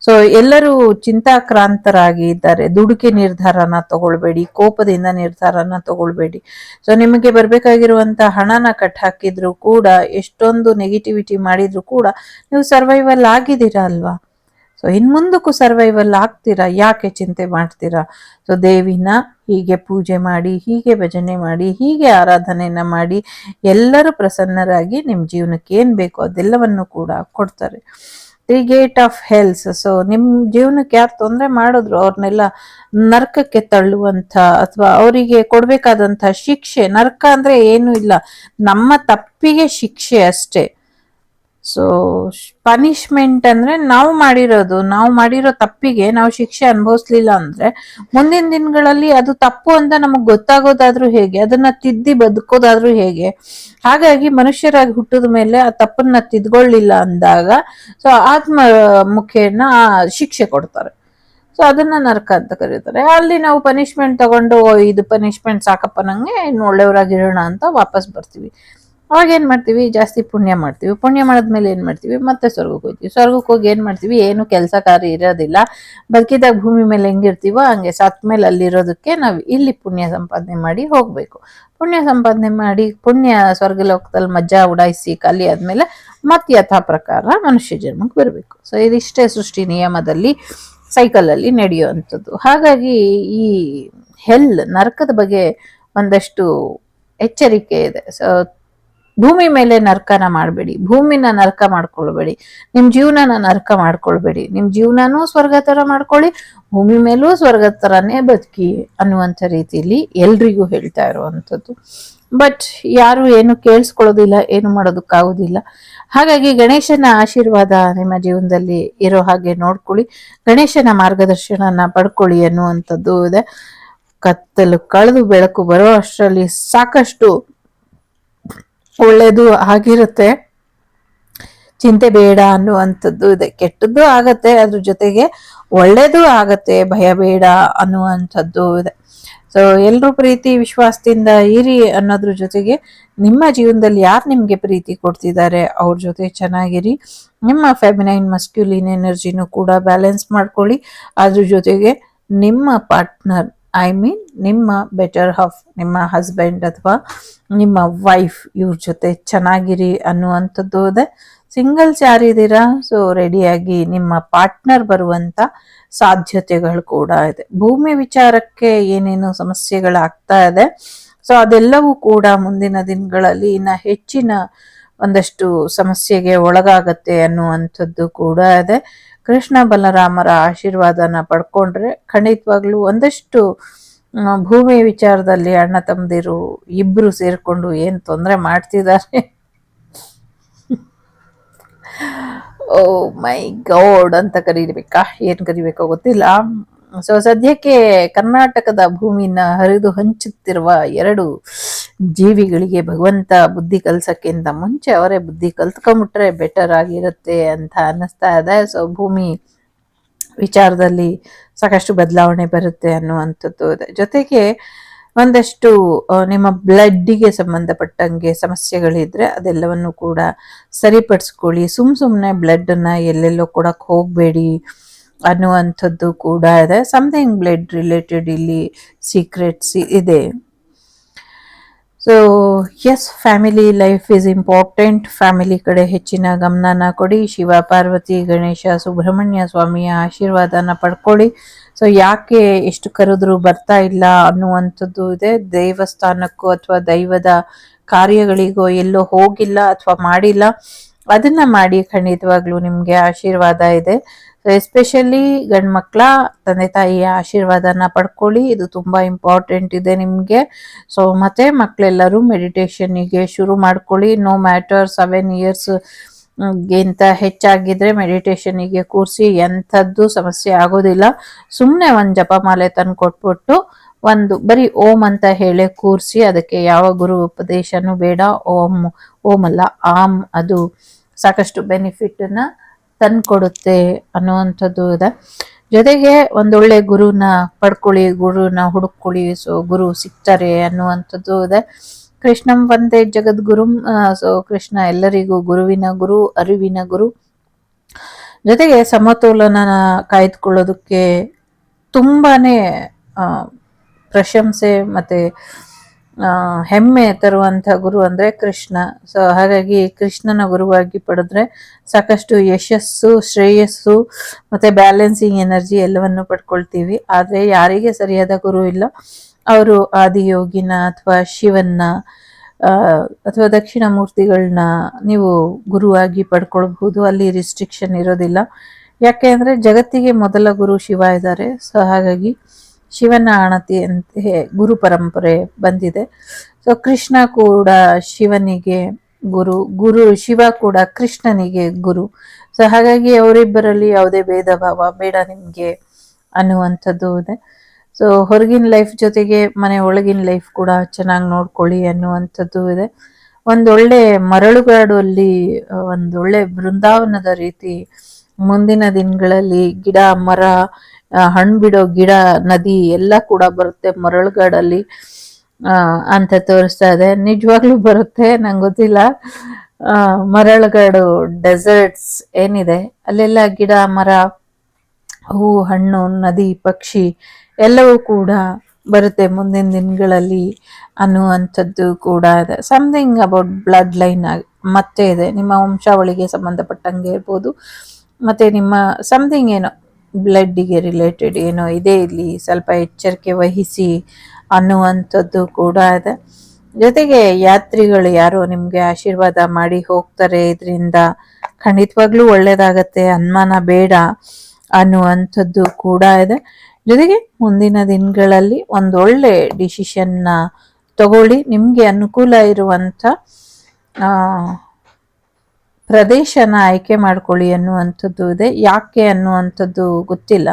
ಸೊ ಎಲ್ಲರೂ ಚಿಂತಾಕ್ರಾಂತರಾಗಿ ಇದ್ದಾರೆ. ದುಡುಕಿ ನಿರ್ಧಾರನ ತಗೊಳ್ಬೇಡಿ, ಕೋಪದಿಂದ ನಿರ್ಧಾರನ ತಗೊಳ್ಬೇಡಿ. ಸೊ ನಿಮಗೆ ಬರ್ಬೇಕಾಗಿರುವಂತ ಹಣನ ಕಟ್ ಹಾಕಿದ್ರು ಕೂಡ, ಎಷ್ಟೊಂದು ನೆಗೆಟಿವಿಟಿ ಮಾಡಿದ್ರು ಕೂಡ ನೀವು ಸರ್ವೈವಲ್ ಆಗಿದ್ದೀರಾ ಅಲ್ವಾ? ಸೊ ಇನ್ ಮುಂದಕ್ಕೂ ಸರ್ವೈವಲ್ ಆಗ್ತೀರಾ, ಯಾಕೆ ಚಿಂತೆ ಮಾಡ್ತೀರಾ? ಸೊ ದೇವಿನ ಹೀಗೆ ಪೂಜೆ ಮಾಡಿ, ಹೀಗೆ ಭಜನೆ ಮಾಡಿ, ಹೀಗೆ ಆರಾಧನೆಯನ್ನ ಮಾಡಿ ಎಲ್ಲರೂ ಪ್ರಸನ್ನರಾಗಿ ನಿಮ್ಮ ಜೀವನಕ್ಕೆ ಏನ್ ಬೇಕೋ ಅದೆಲ್ಲವನ್ನು ಕೂಡ ಕೊಡ್ತಾರೆ. 3 ಗೇಟ್ ಆಫ್ ಹೆಲ್ಸ್. ಸೊ ನಿಮ್ ಜೀವನಕ್ಕೆ ಯಾರು ತೊಂದರೆ ಮಾಡಿದ್ರು ಅವ್ರನ್ನೆಲ್ಲ ನರಕಕ್ಕೆ ತಳ್ಳುವಂತ ಅಥವಾ ಅವರಿಗೆ ಕೊಡ್ಬೇಕಾದಂತ ಶಿಕ್ಷೆ, ನರಕ ಅಂದ್ರೆ ಏನು ಇಲ್ಲ, ನಮ್ಮ ತಪ್ಪಿಗೆ ಶಿಕ್ಷೆ ಅಷ್ಟೇ. ಸೊ ಪನಿಷ್ಮೆಂಟ್ ಅಂದ್ರೆ ನಾವು ಮಾಡಿರೋ ತಪ್ಪಿಗೆ ನಾವು ಶಿಕ್ಷೆ ಅನುಭವಿಸ್ಲಿಲ್ಲ ಅಂದ್ರೆ ಮುಂದಿನ ದಿನಗಳಲ್ಲಿ ಅದು ತಪ್ಪು ಅಂತ ನಮಗ್ ಗೊತ್ತಾಗೋದಾದ್ರೂ ಹೇಗೆ, ಅದನ್ನ ತಿದ್ದಿ ಬದುಕೋದಾದ್ರೂ ಹೇಗೆ. ಹಾಗಾಗಿ ಮನುಷ್ಯರಾಗಿ ಹುಟ್ಟಿದ ಮೇಲೆ ಆ ತಪ್ಪನ್ನ ತಿದ್ಕೊಳ್ಳಿಲ್ಲ ಅಂದಾಗ ಸೊ ಆತ್ಮ ಮುಖೇನ ಶಿಕ್ಷೆ ಕೊಡ್ತಾರೆ. ಸೊ ಅದನ್ನ ನರಕ ಅಂತ ಕರೀತಾರೆ. ಅಲ್ಲಿ ನಾವು ಪನಿಷ್ಮೆಂಟ್ ತಗೊಂಡು ಇದು ಪನಿಷ್ಮೆಂಟ್ ಸಾಕಪ್ಪ ನಂಗೆ ಇನ್ನು ಒಳ್ಳೆಯವರಾಗಿರೋಣ ಅಂತ ವಾಪಸ್ ಬರ್ತೀವಿ. ಅವಾಗ ಏನ್ ಮಾಡ್ತೀವಿ, ಜಾಸ್ತಿ ಪುಣ್ಯ ಮಾಡ್ತೀವಿ. ಪುಣ್ಯ ಮಾಡಿದ್ಮೇಲೆ ಏನ್ ಮಾಡ್ತೀವಿ, ಮತ್ತೆ ಸ್ವರ್ಗಕ್ಕೆ ಹೋಗ್ತೀವಿ. ಸ್ವರ್ಗಕ್ಕೆ ಹೋಗಿ ಏನ್ ಮಾಡ್ತೀವಿ, ಏನು ಕೆಲಸ ಕಾರ್ಯ ಇರೋದಿಲ್ಲ. ಬದುಕಿದಾಗ ಭೂಮಿ ಮೇಲೆ ಹೆಂಗಿರ್ತೀವೋ ಹಂಗೆ ಸತ್ ಮೇಲೆ ಅಲ್ಲಿರೋದಕ್ಕೆ ನಾವು ಇಲ್ಲಿ ಪುಣ್ಯ ಸಂಪಾದನೆ ಮಾಡಿ ಹೋಗ್ಬೇಕು. ಪುಣ್ಯ ಸಂಪಾದನೆ ಮಾಡಿ ಪುಣ್ಯ ಸ್ವರ್ಗ ಲೋಕದಲ್ಲಿ ಮಜ್ಜಾ ಉಡಾಯಿಸಿ ಖಾಲಿ ಆದ್ಮೇಲೆ ಮತ್ತೆ ಯಥಾ ಪ್ರಕಾರ ಮನುಷ್ಯ ಜನ್ಮಕ್ಕೆ ಬರಬೇಕು. ಸೊ ಇದಿಷ್ಟೇ ಸೃಷ್ಟಿ ನಿಯಮದಲ್ಲಿ ಸೈಕಲ್ ಅಲ್ಲಿ ನಡೆಯುವಂಥದ್ದು. ಹಾಗಾಗಿ ಈ ನರಕದ ಬಗ್ಗೆ ಒಂದಷ್ಟು ಎಚ್ಚರಿಕೆ ಇದೆ. ಸೊ ಭೂಮಿ ಮೇಲೆ ನರಕನ ಮಾಡಬೇಡಿ, ಭೂಮಿನ ನರಕ ಮಾಡ್ಕೊಳ್ಬೇಡಿ, ನಿಮ್ ಜೀವನನ ನರಕ ಮಾಡ್ಕೊಳ್ಬೇಡಿ. ನಿಮ್ ಜೀವನನೂ ಸ್ವರ್ಗ ತರ ಮಾಡ್ಕೊಳ್ಳಿ, ಭೂಮಿ ಮೇಲೂ ಸ್ವರ್ಗ ತರನೇ ಬದುಕಿ ಅನ್ನುವಂಥ ರೀತಿಯಲ್ಲಿ ಎಲ್ರಿಗೂ ಹೇಳ್ತಾ ಇರುವಂಥದ್ದು. ಬಟ್ ಯಾರು ಏನು ಕೇಳಿಸ್ಕೊಳ್ಳೋದಿಲ್ಲ, ಏನು ಮಾಡೋದಕ್ಕಾಗೋದಿಲ್ಲ. ಹಾಗಾಗಿ ಗಣೇಶನ ಆಶೀರ್ವಾದ ನಿಮ್ಮ ಜೀವನದಲ್ಲಿ ಇರೋ ಹಾಗೆ ನೋಡ್ಕೊಳ್ಳಿ, ಗಣೇಶನ ಮಾರ್ಗದರ್ಶನನ ಪಡ್ಕೊಳ್ಳಿ ಅನ್ನುವಂಥದ್ದು ಇದೆ. ಕತ್ತಲು ಕಳೆದು ಬೆಳಕು ಬರೋ ಅಷ್ಟರಲ್ಲಿ ಸಾಕಷ್ಟು ಒಳ್ಳೇದು ಆಗಿರುತ್ತೆ, ಚಿಂತೆ ಬೇಡ ಅನ್ನುವಂಥದ್ದು ಇದೆ. ಕೆಟ್ಟದ್ದು ಆಗತ್ತೆ, ಅದ್ರ ಜೊತೆಗೆ ಒಳ್ಳೇದು ಆಗತ್ತೆ, ಭಯ ಬೇಡ ಅನ್ನುವಂಥದ್ದು ಇದೆ. ಸೊ ಎಲ್ರೂ ಪ್ರೀತಿ ವಿಶ್ವಾಸದಿಂದ ಇರಿ ಅನ್ನೋದ್ರ ಜೊತೆಗೆ ನಿಮ್ಮ ಜೀವನದಲ್ಲಿ ಯಾರು ನಿಮ್ಗೆ ಪ್ರೀತಿ ಕೊಡ್ತಿದ್ದಾರೆ ಅವ್ರ ಜೊತೆ ಚೆನ್ನಾಗಿರಿ. ನಿಮ್ಮ ಫೆಮಿನೈನ್ ಮಸ್ಕ್ಯುಲಿನ್ ಎನರ್ಜಿನೂ ಕೂಡ ಬ್ಯಾಲೆನ್ಸ್ ಮಾಡ್ಕೊಳ್ಳಿ. ಅದ್ರ ಜೊತೆಗೆ ನಿಮ್ಮ ಪಾರ್ಟ್ನರ್, ಐ ಮೀನ್ ನಿಮ್ಮ ಬೆಟರ್ ಹಾಫ್, ನಿಮ್ಮ ಹಸ್ಬೆಂಡ್ ಅಥವಾ ನಿಮ್ಮ ವೈಫ್, ಇವ್ರ ಜೊತೆ ಚೆನ್ನಾಗಿರಿ ಅನ್ನುವಂಥದ್ದು ಇದೆ. ಸಿಂಗಲ್ಸ್ ಯಾರಿದ್ದೀರಾ, ಸೊ ರೆಡಿಯಾಗಿ ನಿಮ್ಮ ಪಾರ್ಟ್ನರ್ ಬರುವಂತ ಸಾಧ್ಯತೆಗಳು ಕೂಡ ಇದೆ. ಭೂಮಿ ವಿಚಾರಕ್ಕೆ ಏನೇನು ಸಮಸ್ಯೆಗಳಾಗ್ತಾ ಇದೆ, ಸೊ ಅದೆಲ್ಲವೂ ಕೂಡ ಮುಂದಿನ ದಿನಗಳಲ್ಲಿ ಇನ್ನ ಹೆಚ್ಚಿನ ಒಂದಷ್ಟು ಸಮಸ್ಯೆಗೆ ಒಳಗಾಗತ್ತೆ ಅನ್ನುವಂಥದ್ದು ಕೂಡ ಇದೆ. ಕೃಷ್ಣ ಬಲರಾಮರ ಆಶೀರ್ವಾದನ ಪಡ್ಕೊಂಡ್ರೆ ಖಂಡಿತವಾಗ್ಲೂ ಒಂದಷ್ಟು ಭೂಮಿ ವಿಚಾರದಲ್ಲಿ ಅಣ್ಣ ತಮ್ಮದಿರು ಇಬ್ರು ಸೇರ್ಕೊಂಡು ಏನ್ ತೊಂದರೆ ಮಾಡ್ತಿದ್ದಾರೆ, ಓ ಮೈ ಗಾಡ್ ಅಂತ ಕರೀಬೇಕಾ, ಏನ್ ಕರಿಬೇಕೋ ಗೊತ್ತಿಲ್ಲ. ಸೊ ಸದ್ಯಕ್ಕೆ ಕರ್ನಾಟಕದ ಭೂಮಿನ ಹರಿದು ಹಂಚುತ್ತಿರುವ ಎರಡು ಜೀವಿಗಳಿಗೆ ಭಗವಂತ ಬುದ್ಧಿ ಕಲ್ಸಕ್ಕಿಂತ ಮುಂಚೆ ಅವರೇ ಬುದ್ಧಿ ಕಲ್ತ್ಕೊಂಡ್ಬಿಟ್ರೆ ಬೆಟರ್ ಆಗಿರುತ್ತೆ ಅಂತ ಅನ್ನಿಸ್ತಾ ಇದೆ. ಸೊ ಭೂಮಿ ವಿಚಾರದಲ್ಲಿ ಸಾಕಷ್ಟು ಬದಲಾವಣೆ ಬರುತ್ತೆ ಅನ್ನುವಂಥದ್ದು ಇದೆ. ಜೊತೆಗೆ ಒಂದಷ್ಟು ನಿಮ್ಮ ಬ್ಲಡ್ಡಿಗೆ ಸಂಬಂಧಪಟ್ಟಂಗೆ ಸಮಸ್ಯೆಗಳಿದ್ರೆ ಅದೆಲ್ಲವನ್ನು ಕೂಡ ಸರಿಪಡಿಸ್ಕೊಳ್ಳಿ. ಸುಮ್ಮನೆ ಬ್ಲಡ್ಡನ್ನು ಎಲ್ಲೆಲ್ಲೋ ಕೊಡಕ್ಕೆ ಹೋಗಬೇಡಿ ಅನ್ನುವಂಥದ್ದು ಕೂಡ ಇದೆ. ಸಮಥಿಂಗ್ ಬ್ಲಡ್ ರಿಲೇಟೆಡ್ ಇಲ್ಲಿ ಸೀಕ್ರೆಟ್ಸ್ ಇದೆ. So yes, family life is important. Family ಕಡೆ ಹೆಚ್ಚಿನ ಗಮನನ ಕೊಡಿ. ಶಿವ ಪಾರ್ವತಿ ಗಣೇಶ ಸುಬ್ರಹ್ಮಣ್ಯ ಸ್ವಾಮಿಯ ಆಶೀರ್ವಾದನ ಪಡ್ಕೊಳ್ಳಿ. ಸೊ ಯಾಕೆ ಎಷ್ಟು ಕರೆದ್ರು ಬರ್ತಾ ಇಲ್ಲ ಅನ್ನುವಂಥದ್ದು ಇದೆ. ದೇವಸ್ಥಾನಕ್ಕೂ ಅಥವಾ ದೈವದ ಕಾರ್ಯಗಳಿಗೋ ಎಲ್ಲೋ ಹೋಗಿಲ್ಲ ಅಥವಾ ಮಾಡಿಲ್ಲ, ಅದನ್ನ ಮಾಡಿ, ಖಂಡಿತವಾಗ್ಲೂ ನಿಮ್ಗೆ ಆಶೀರ್ವಾದ ಇದೆ. ಎಸ್ಪೆಷಲಿ ಗಂಡು ಮಕ್ಕಳ ತಂದೆ ತಾಯಿಯ ಆಶೀರ್ವಾದನ ಪಡ್ಕೊಳ್ಳಿ, ಇದು ತುಂಬಾ ಇಂಪಾರ್ಟೆಂಟ್ ಇದೆ ನಿಮ್ಗೆ. ಸೊ ಮತ್ತೆ ಮಕ್ಕಳೆಲ್ಲರೂ ಮೆಡಿಟೇಷನ್ನಿಗೆ ಶುರು ಮಾಡ್ಕೊಳ್ಳಿ. ನೋ ಮ್ಯಾಟರ್ 7 ಇಯರ್ಸ್ ಗಿಂತ ಹೆಚ್ಚಾಗಿದ್ರೆ ಮೆಡಿಟೇಷನ್ನಿಗೆ ಕೂರಿಸಿ, ಎಂಥದ್ದು ಸಮಸ್ಯೆ ಆಗೋದಿಲ್ಲ. ಸುಮ್ಮನೆ ಒಂದು ಜಪಮಾಲೆ ತಂದು ಕೊಟ್ಬಿಟ್ಟು ಒಂದು ಬರೀ ಓಂ ಅಂತ ಹೇಳಿ ಕೂರಿಸಿ, ಅದಕ್ಕೆ ಯಾವ ಗುರು ಉಪದೇಶನೂ ಬೇಡ. ಓಂ ಅಲ್ಲ, ಆಮ್, ಅದು ಸಾಕಷ್ಟು ಬೆನಿಫಿಟನ್ನ ತಂದ್ಕೊಡುತ್ತೆ ಅನ್ನುವಂಥದ್ದು ಇದೆ. ಜೊತೆಗೆ ಒಂದೊಳ್ಳೆ ಗುರುನ ಪಡ್ಕೊಳ್ಳಿ, ಗುರುನ ಹುಡುಕೊಳ್ಳಿ. ಸೊ ಗುರು ಸಿಗ್ತಾರೆ ಅನ್ನುವಂಥದ್ದು ಇದೆ. ಕೃಷ್ಣಂ ವಂದೇ ಜಗದ್ಗುರುಂ. ಸೊ ಕೃಷ್ಣ ಎಲ್ಲರಿಗೂ ಗುರುವಿನ ಗುರು, ಅರಿವಿನ ಗುರು. ಜೊತೆಗೆ ಸಮತೋಲನ ಕಾಯ್ದುಕೊಳ್ಳೋದಕ್ಕೆ ತುಂಬಾನೇ ಪ್ರಶಂಸೆ ಮತ್ತೆ ಹೆಮ್ಮೆ ತರುವಂಥ ಗುರು ಅಂದ್ರೆ ಕೃಷ್ಣ. ಸೊ ಹಾಗಾಗಿ ಕೃಷ್ಣನ ಗುರುವಾಗಿ ಪಡೆದ್ರೆ ಸಾಕಷ್ಟು ಯಶಸ್ಸು, ಶ್ರೇಯಸ್ಸು ಮತ್ತೆ ಬ್ಯಾಲೆನ್ಸಿಂಗ್ ಎನರ್ಜಿ ಎಲ್ಲವನ್ನು ಪಡ್ಕೊಳ್ತೀವಿ. ಆದ್ರೆ ಯಾರಿಗೆ ಸರಿಯಾದ ಗುರು ಇಲ್ಲ, ಅವರು ಆದಿಯೋಗಿನ ಅಥವಾ ಶಿವನ್ನ ಅಥವಾ ದಕ್ಷಿಣ ಮೂರ್ತಿಗಳನ್ನ ನೀವು ಗುರುವಾಗಿ ಪಡ್ಕೊಳ್ಬಹುದು. ಅಲ್ಲಿ ರಿಸ್ಟ್ರಿಕ್ಷನ್ ಇರೋದಿಲ್ಲ. ಯಾಕೆ ಅಂದ್ರೆ ಜಗತ್ತಿಗೆ ಮೊದಲ ಗುರು ಶಿವ ಇದ್ದಾರೆ. ಸೊ ಹಾಗಾಗಿ ಶಿವನ ಆಣತಿ ಅಂತ ಗುರು ಪರಂಪರೆ ಬಂದಿದೆ. ಸೊ ಕೃಷ್ಣ ಕೂಡ ಶಿವನಿಗೆ ಗುರು ಶಿವ ಕೂಡ ಕೃಷ್ಣನಿಗೆ ಗುರು. ಸೊ ಹಾಗಾಗಿ ಅವರಿಬ್ಬರಲ್ಲಿ ಯಾವುದೇ ಭೇದ ಭಾವ ಬೇಡ ನಿಮ್ಗೆ ಅನ್ನುವಂಥದ್ದು ಇದೆ. ಸೊ ಹೊರಗಿನ ಲೈಫ್ ಜೊತೆಗೆ ಮನೆ ಒಳಗಿನ ಲೈಫ್ ಕೂಡ ಚೆನ್ನಾಗಿ ನೋಡ್ಕೊಳ್ಳಿ ಅನ್ನುವಂಥದ್ದು ಇದೆ. ಒಂದೊಳ್ಳೆ ಮರಳುಗಾಡು ಅಲ್ಲಿ ಒಂದೊಳ್ಳೆ ಬೃಂದಾವನದ ರೀತಿ ಮುಂದಿನ ದಿನಗಳಲ್ಲಿ ಗಿಡ ಮರ ಹಣ್ಣು ಬಿಡೋ ಗಿಡ ನದಿ ಎಲ್ಲ ಕೂಡ ಬರುತ್ತೆ ಮರಳುಗಾಡಲ್ಲಿ ಅಂತ ತೋರಿಸ್ತಾ ಇದೆ. ನಿಜವಾಗ್ಲೂ ಬರುತ್ತೆ, ನಂಗೆ ಗೊತ್ತಿಲ್ಲ. ಮರಳುಗಾಡು ಡೆಸರ್ಟ್ಸ್ ಏನಿದೆ ಅಲ್ಲೆಲ್ಲ ಗಿಡ ಮರ ಹೂ ಹಣ್ಣು ನದಿ ಪಕ್ಷಿ ಎಲ್ಲವೂ ಕೂಡ ಬರುತ್ತೆ ಮುಂದಿನ ದಿನಗಳಲ್ಲಿ ಅನ್ನುವಂಥದ್ದು ಕೂಡ ಇದೆ. ಸಮಥಿಂಗ್ ಅಬೌಟ್ ಬ್ಲಡ್ ಲೈನ್ ಮತ್ತೆ ಇದೆ, ನಿಮ್ಮ ವಂಶಾವಳಿಗೆ ಸಂಬಂಧಪಟ್ಟಂಗೆ ಇರ್ಬೋದು, ಮತ್ತೆ ನಿಮ್ಮ ಸಮಥಿಂಗ್ ಏನೋ ಬ್ಲಡ್ಡಿಗೆ ರಿಲೇಟೆಡ್ ಏನೋ ಇದೆ, ಇಲ್ಲಿ ಸ್ವಲ್ಪ ಎಚ್ಚರಿಕೆ ವಹಿಸಿ ಅನ್ನುವಂಥದ್ದು ಕೂಡ ಇದೆ. ಜೊತೆಗೆ ಯಾತ್ರಿಗಳು ಯಾರೋ ನಿಮಗೆ ಆಶೀರ್ವಾದ ಮಾಡಿ ಹೋಗ್ತಾರೆ, ಇದರಿಂದ ಖಂಡಿತವಾಗ್ಲೂ ಒಳ್ಳೇದಾಗತ್ತೆ, ಅನುಮಾನ ಬೇಡ ಅನ್ನುವಂಥದ್ದು ಕೂಡ ಇದೆ. ಜೊತೆಗೆ ಮುಂದಿನ ದಿನಗಳಲ್ಲಿ ಒಂದೊಳ್ಳೆ ಡಿಸಿಷನ್ನ ತಗೊಳ್ಳಿ, ನಿಮಗೆ ಅನುಕೂಲ ಇರುವಂಥ ಪ್ರದೇಶನ ಆಯ್ಕೆ ಮಾಡ್ಕೊಳ್ಳಿ ಅನ್ನುವಂಥದ್ದು ಇದೆ. ಯಾಕೆ ಅನ್ನುವಂಥದ್ದು ಗೊತ್ತಿಲ್ಲ.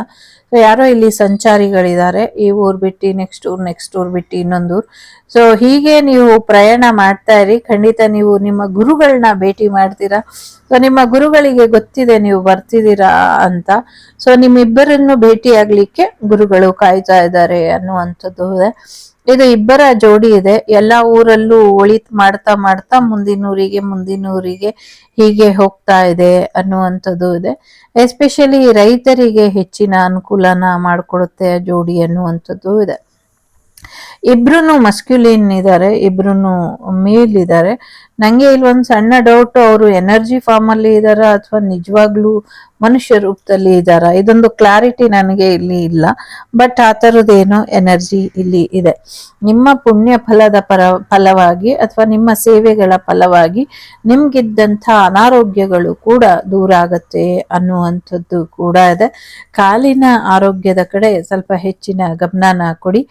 ಸೊ ಯಾರೋ ಇಲ್ಲಿ ಸಂಚಾರಿಗಳಿದ್ದಾರೆ, ಈ ಊರು ಬಿಟ್ಟು ನೆಕ್ಸ್ಟ್ ಊರ್ ಬಿಟ್ಟು ಇನ್ನೊಂದು ಊರು. ಸೊ ಹೀಗೆ ನೀವು ಪ್ರಯಾಣ ಮಾಡ್ತಾ ಇರಿ, ಖಂಡಿತ ನೀವು ನಿಮ್ಮ ಗುರುಗಳನ್ನ ಭೇಟಿ ಮಾಡ್ತೀರಾ. ಸೊ ನಿಮ್ಮ ಗುರುಗಳಿಗೆ ಗೊತ್ತಿದೆ ನೀವು ಬರ್ತಿದ್ದೀರಾ ಅಂತ. ಸೊ ನಿಮ್ಮಿಬ್ಬರನ್ನು ಭೇಟಿ ಆಗ್ಲಿಕ್ಕೆ ಗುರುಗಳು ಕಾಯ್ತಾ ಇದ್ದಾರೆ ಅನ್ನುವಂಥದ್ದು ಇದೆ. ಇದು ಇಬ್ಬರ ಜೋಡಿ ಇದೆ, ಎಲ್ಲಾ ಊರಲ್ಲೂ ಒಳಿತ್ ಮಾಡ್ತಾ ಮಾಡ್ತಾ ಮುಂದಿನ ಊರಿಗೆ ಹೀಗೆ ಹೋಗ್ತಾ ಇದೆ ಅನ್ನುವಂಥದ್ದು ಇದೆ. ಎಸ್ಪೆಷಲಿ ರೈತರಿಗೆ ಹೆಚ್ಚಿನ ಅನುಕೂಲನ ಮಾಡಿಕೊಡುತ್ತೆ ಜೋಡಿ ಅನ್ನುವಂಥದ್ದು ಇದೆ. ಇಬ್ರು ಮಸ್ಕ್ಯುಲಿನ್ ಇದ್ದಾರೆ, ಇಬ್ರು ಮೇಲ್ ಇದ್ದಾರೆ. ನಂಗೆ ಇಲ್ಲೊಂದು ಸಣ್ಣ ಡೌಟ್, ಅವರು ಎನರ್ಜಿ ಫಾರ್ಮ್ ಅಲ್ಲಿ ಇದಾರ ಅಥವಾ ನಿಜವಾಗ್ಲೂ ಮನುಷ್ಯ ರೂಪದಲ್ಲಿ ಇದ್ದಾರಾ, ಇದೊಂದು ಕ್ಲಾರಿಟಿ ನನಗೆ ಇಲ್ಲಿ ಇಲ್ಲ. ಬಟ್ ಆ ಥರದ್ದೇನೋ ಎನರ್ಜಿ ಇಲ್ಲಿ ಇದೆ. ನಿಮ್ಮ ಪುಣ್ಯ ಫಲವಾಗಿ ಅಥವಾ ನಿಮ್ಮ ಸೇವೆಗಳ ಫಲವಾಗಿ ನಿಮ್ಗಿದ್ದಂಥ ಅನಾರೋಗ್ಯಗಳು ಕೂಡ ದೂರ ಆಗತ್ತೆ ಅನ್ನುವಂಥದ್ದು ಕೂಡ ಇದೆ. ಕಾಲಿನ ಆರೋಗ್ಯದ ಕಡೆ ಸ್ವಲ್ಪ ಹೆಚ್ಚಿನ ಗಮನನ ಕೊಡಿ,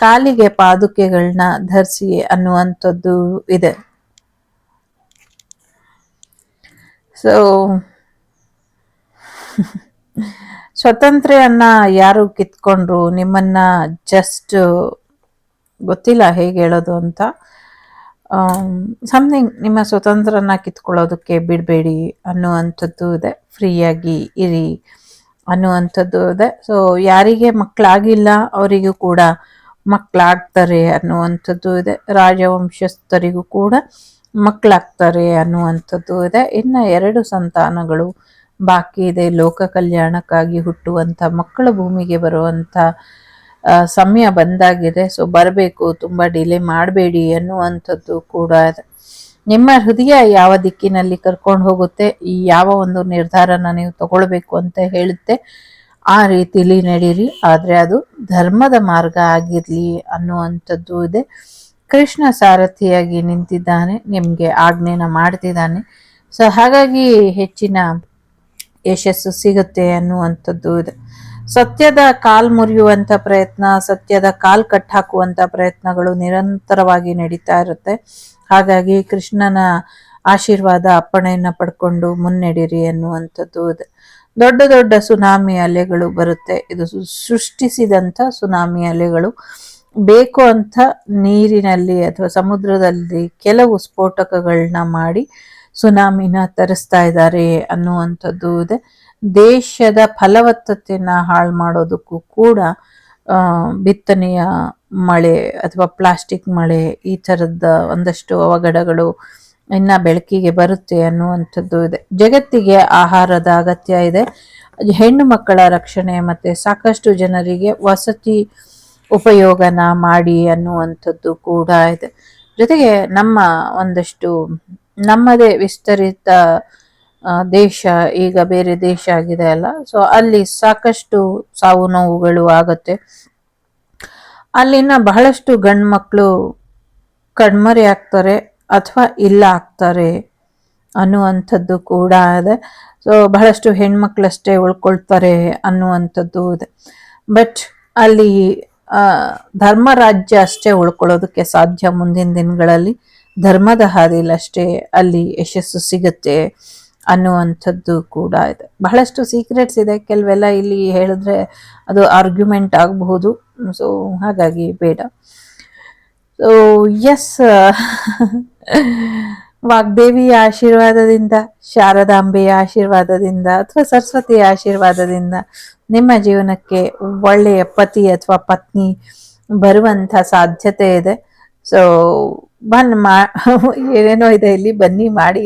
ಕಾಲಿಗೆ ಪಾದುಕೆಗಳನ್ನ ಧರಿಸಿ ಅನ್ನುವಂಥದ್ದು ಇದೆ. ಸೊ ಸ್ವತಂತ್ರ್ಯನ್ನ ಯಾರು ಕಿತ್ಕೊಂಡ್ರು, ನಿಮ್ಮನ್ನ ಜಸ್ಟ್ ಗೊತ್ತಿಲ್ಲ ಹೇಗೆ ಹೇಳೋದು ಅಂತ, ಸಮಥಿಂಗ್ ನಿಮ್ಮ ಸ್ವತಂತ್ರನ ಕಿತ್ಕೊಳ್ಳೋದಕ್ಕೆ ಬಿಡಬೇಡಿ ಅನ್ನುವಂಥದ್ದು ಇದೆ. ಫ್ರೀಯಾಗಿ ಇರಿ ಅನ್ನುವಂಥದ್ದು ಇದೆ. ಸೊ ಯಾರಿಗೆ ಮಕ್ಕಳಾಗಿಲ್ಲ ಅವರಿಗೂ ಕೂಡ ಮಕ್ಕಳಾಗ್ತಾರೆ ಅನ್ನುವಂಥದ್ದು ಇದೆ. ರಾಜವಂಶಸ್ಥರಿಗೂ ಕೂಡ ಮಕ್ಕಳಾಗ್ತಾರೆ ಅನ್ನುವಂಥದ್ದು ಇದೆ. ಇನ್ನು 2 ಸಂತಾನಗಳು ಬಾಕಿ ಇದೆ. ಲೋಕ ಕಲ್ಯಾಣಕ್ಕಾಗಿ ಹುಟ್ಟುವಂಥ ಮಕ್ಕಳ ಭೂಮಿಗೆ ಬರುವಂಥ ಸಮಯ ಬಂದಾಗಿದೆ. ಸೊ ಬರಬೇಕು, ತುಂಬ ಡಿಲೇ ಮಾಡಬೇಡಿ ಅನ್ನುವಂಥದ್ದು ಕೂಡ ಇದೆ. ನಿಮ್ಮ ಹೃದಯ ಯಾವ ದಿಕ್ಕಿನಲ್ಲಿ ಕರ್ಕೊಂಡು ಹೋಗುತ್ತೆ, ಈ ಯಾವ ಒಂದು ನಿರ್ಧಾರನ ನೀವು ತಗೊಳ್ಬೇಕು ಅಂತ ಹೇಳುತ್ತೆ, ಆ ರೀತಿಲಿ ನಡೀರಿ. ಆದರೆ ಅದು ಧರ್ಮದ ಮಾರ್ಗ ಆಗಿರಲಿ ಅನ್ನುವಂಥದ್ದು ಇದೆ. ಕೃಷ್ಣ ಸಾರಥಿಯಾಗಿ ನಿಂತಿದ್ದಾನೆ, ನಿಮಗೆ ಆಜ್ಞೆನ ಮಾಡ್ತಿದ್ದಾನೆ. ಸೊ ಹಾಗಾಗಿ ಹೆಚ್ಚಿನ ಯಶಸ್ಸು ಸಿಗುತ್ತೆ ಅನ್ನುವಂಥದ್ದು ಇದೆ. ಸತ್ಯದ ಕಾಲ್ ಮುರಿಯುವಂಥ ಪ್ರಯತ್ನ, ಸತ್ಯದ ಕಾಲ್ ಕಟ್ಟಾಕುವಂಥ ಪ್ರಯತ್ನಗಳು ನಿರಂತರವಾಗಿ ನಡೀತಾ ಇರುತ್ತೆ. ಹಾಗಾಗಿ ಕೃಷ್ಣನ ಆಶೀರ್ವಾದ ಅಪ್ಪಣೆಯನ್ನು ಪಡ್ಕೊಂಡು ಮುನ್ನಡೆಯಿರಿ ಅನ್ನುವಂಥದ್ದು ಇದೆ. ದೊಡ್ಡ ದೊಡ್ಡ ಸುನಾಮಿ ಅಲೆಗಳು ಬರುತ್ತೆ, ಇದು ಸೃಷ್ಟಿಸಿದಂಥ ಸುನಾಮಿ ಅಲೆಗಳು. ಬೇಕು ಅಂತ ನೀರಿನಲ್ಲಿ ಅಥವಾ ಸಮುದ್ರದಲ್ಲಿ ಕೆಲವು ಸ್ಫೋಟಕಗಳನ್ನ ಮಾಡಿ ಸುನಾಮಿನ ತರಿಸ್ತಾ ಇದ್ದಾರೆ ಅನ್ನುವಂಥದ್ದು ಇದೆ. ದೇಶದ ಫಲವತ್ತತೆಯನ್ನ ಹಾಳು ಮಾಡೋದಕ್ಕೂ ಕೂಡ ಬಿತ್ತನೆಯ ಮಳೆ ಅಥವಾ ಪ್ಲಾಸ್ಟಿಕ್ ಮಳೆ ಈ ಥರದ ಒಂದಷ್ಟು ಅವಘಡಗಳು ಇನ್ನ ಬೆಳಕಿಗೆ ಬರುತ್ತೆ ಅನ್ನುವಂಥದ್ದು ಇದೆ. ಜಗತ್ತಿಗೆ ಆಹಾರದ ಅಗತ್ಯ ಇದೆ, ಹೆಣ್ಣು ಮಕ್ಕಳ ರಕ್ಷಣೆ ಮತ್ತೆ ಸಾಕಷ್ಟು ಜನರಿಗೆ ವಸತಿ ಉಪಯೋಗನ ಮಾಡಿ ಅನ್ನುವಂಥದ್ದು ಕೂಡ ಇದೆ. ಜೊತೆಗೆ ನಮ್ಮ ಒಂದಷ್ಟು ನಮ್ಮದೇ ವಿಸ್ತರಿತ ದೇಶ ಈಗ ಬೇರೆ ದೇಶ ಆಗಿದೆ ಅಲ್ಲ, ಸೊ ಅಲ್ಲಿ ಸಾಕಷ್ಟು ಸಾವು ನೋವುಗಳು ಆಗತ್ತೆ. ಅಲ್ಲಿನ ಬಹಳಷ್ಟು ಗಂಡು ಮಕ್ಕಳು ಕಣ್ಮರೆ ಆಗ್ತಾರೆ ಅಥವಾ ಇಲ್ಲ ಆಗ್ತಾರೆ ಅನ್ನುವಂಥದ್ದು ಕೂಡ ಇದೆ. ಸೊ ಬಹಳಷ್ಟು ಹೆಣ್ಮಕ್ಳಷ್ಟೇ ಉಳ್ಕೊಳ್ತಾರೆ ಅನ್ನುವಂಥದ್ದು ಇದೆ. ಬಟ್ ಅಲ್ಲಿ ಧರ್ಮ ರಾಜ್ಯ ಅಷ್ಟೇ ಉಳ್ಕೊಳ್ಳೋದಕ್ಕೆ ಸಾಧ್ಯ ಮುಂದಿನ ದಿನಗಳಲ್ಲಿ. ಧರ್ಮದ ಹಾದಿಲಷ್ಟೇ ಅಲ್ಲಿ ಯಶಸ್ಸು ಸಿಗುತ್ತೆ ಅನ್ನುವಂಥದ್ದು ಕೂಡ ಇದೆ. ಬಹಳಷ್ಟು ಸೀಕ್ರೆಟ್ಸ್ ಇದೆ, ಕೆಲವೆಲ್ಲ ಇಲ್ಲಿ ಹೇಳಿದ್ರೆ ಅದು ಆರ್ಗ್ಯುಮೆಂಟ್ ಆಗಬಹುದು. ಸೊ ಹಾಗಾಗಿ ಬೇಡ. ಸೊ ಎಸ್, ವಾಗ್ದೇವಿಯ ಆಶೀರ್ವಾದದಿಂದ, ಶಾರದಾಂಬೆಯ ಆಶೀರ್ವಾದದಿಂದ ಅಥವಾ ಸರಸ್ವತಿಯ ಆಶೀರ್ವಾದದಿಂದ ನಿಮ್ಮ ಜೀವನಕ್ಕೆ ಒಳ್ಳೆಯ ಪತಿ ಅಥವಾ ಪತ್ನಿ ಬರುವಂಥ ಸಾಧ್ಯತೆ ಇದೆ. ಸೊ ಏನೇನೋ ಇದೆ ಇಲ್ಲಿ, ಬನ್ನಿ ಮಾಡಿ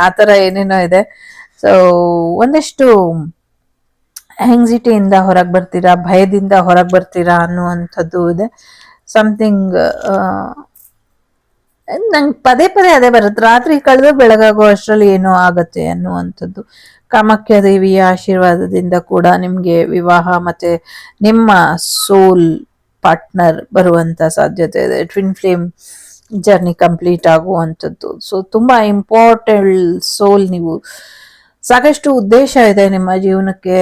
ಆ ಥರ ಏನೇನೋ ಇದೆ. ಸೊ ಒಂದಷ್ಟು ಆಂಗ್ಸಿಟಿಯಿಂದ ಹೊರಗೆ ಬರ್ತೀರಾ, ಭಯದಿಂದ ಹೊರಗೆ ಬರ್ತೀರಾ ಅನ್ನುವಂಥದ್ದು ಇದೆ. ಸಮಥಿಂಗ್ ನಂಗೆ ಪದೇ ಪದೇ ಅದೇ ಬರುತ್ತೆ, ರಾತ್ರಿ ಕಳೆದು ಬೆಳಗಾಗೋ ಅಷ್ಟರಲ್ಲಿ ಏನೋ ಆಗತ್ತೆ ಅನ್ನುವಂಥದ್ದು. ಕಾಮಾಖ್ಯ ದೇವಿಯ ಆಶೀರ್ವಾದದಿಂದ ಕೂಡ ನಿಮಗೆ ವಿವಾಹ ಮತ್ತೆ ನಿಮ್ಮ ಸೋಲ್ ಪಾರ್ಟ್ನರ್ ಬರುವಂತ ಸಾಧ್ಯತೆ ಇದೆ. ಟ್ವಿನ್ ಫ್ಲೇಮ್ ಜರ್ನಿ ಕಂಪ್ಲೀಟ್ ಆಗುವಂಥದ್ದು. ಸೊ ತುಂಬಾ ಇಂಪಾರ್ಟೆಂಟ್ ಸೋಲ್ ನೀವು. ಸಾಕಷ್ಟು ಉದ್ದೇಶ ಇದೆ ನಿಮ್ಮ ಜೀವನಕ್ಕೆ,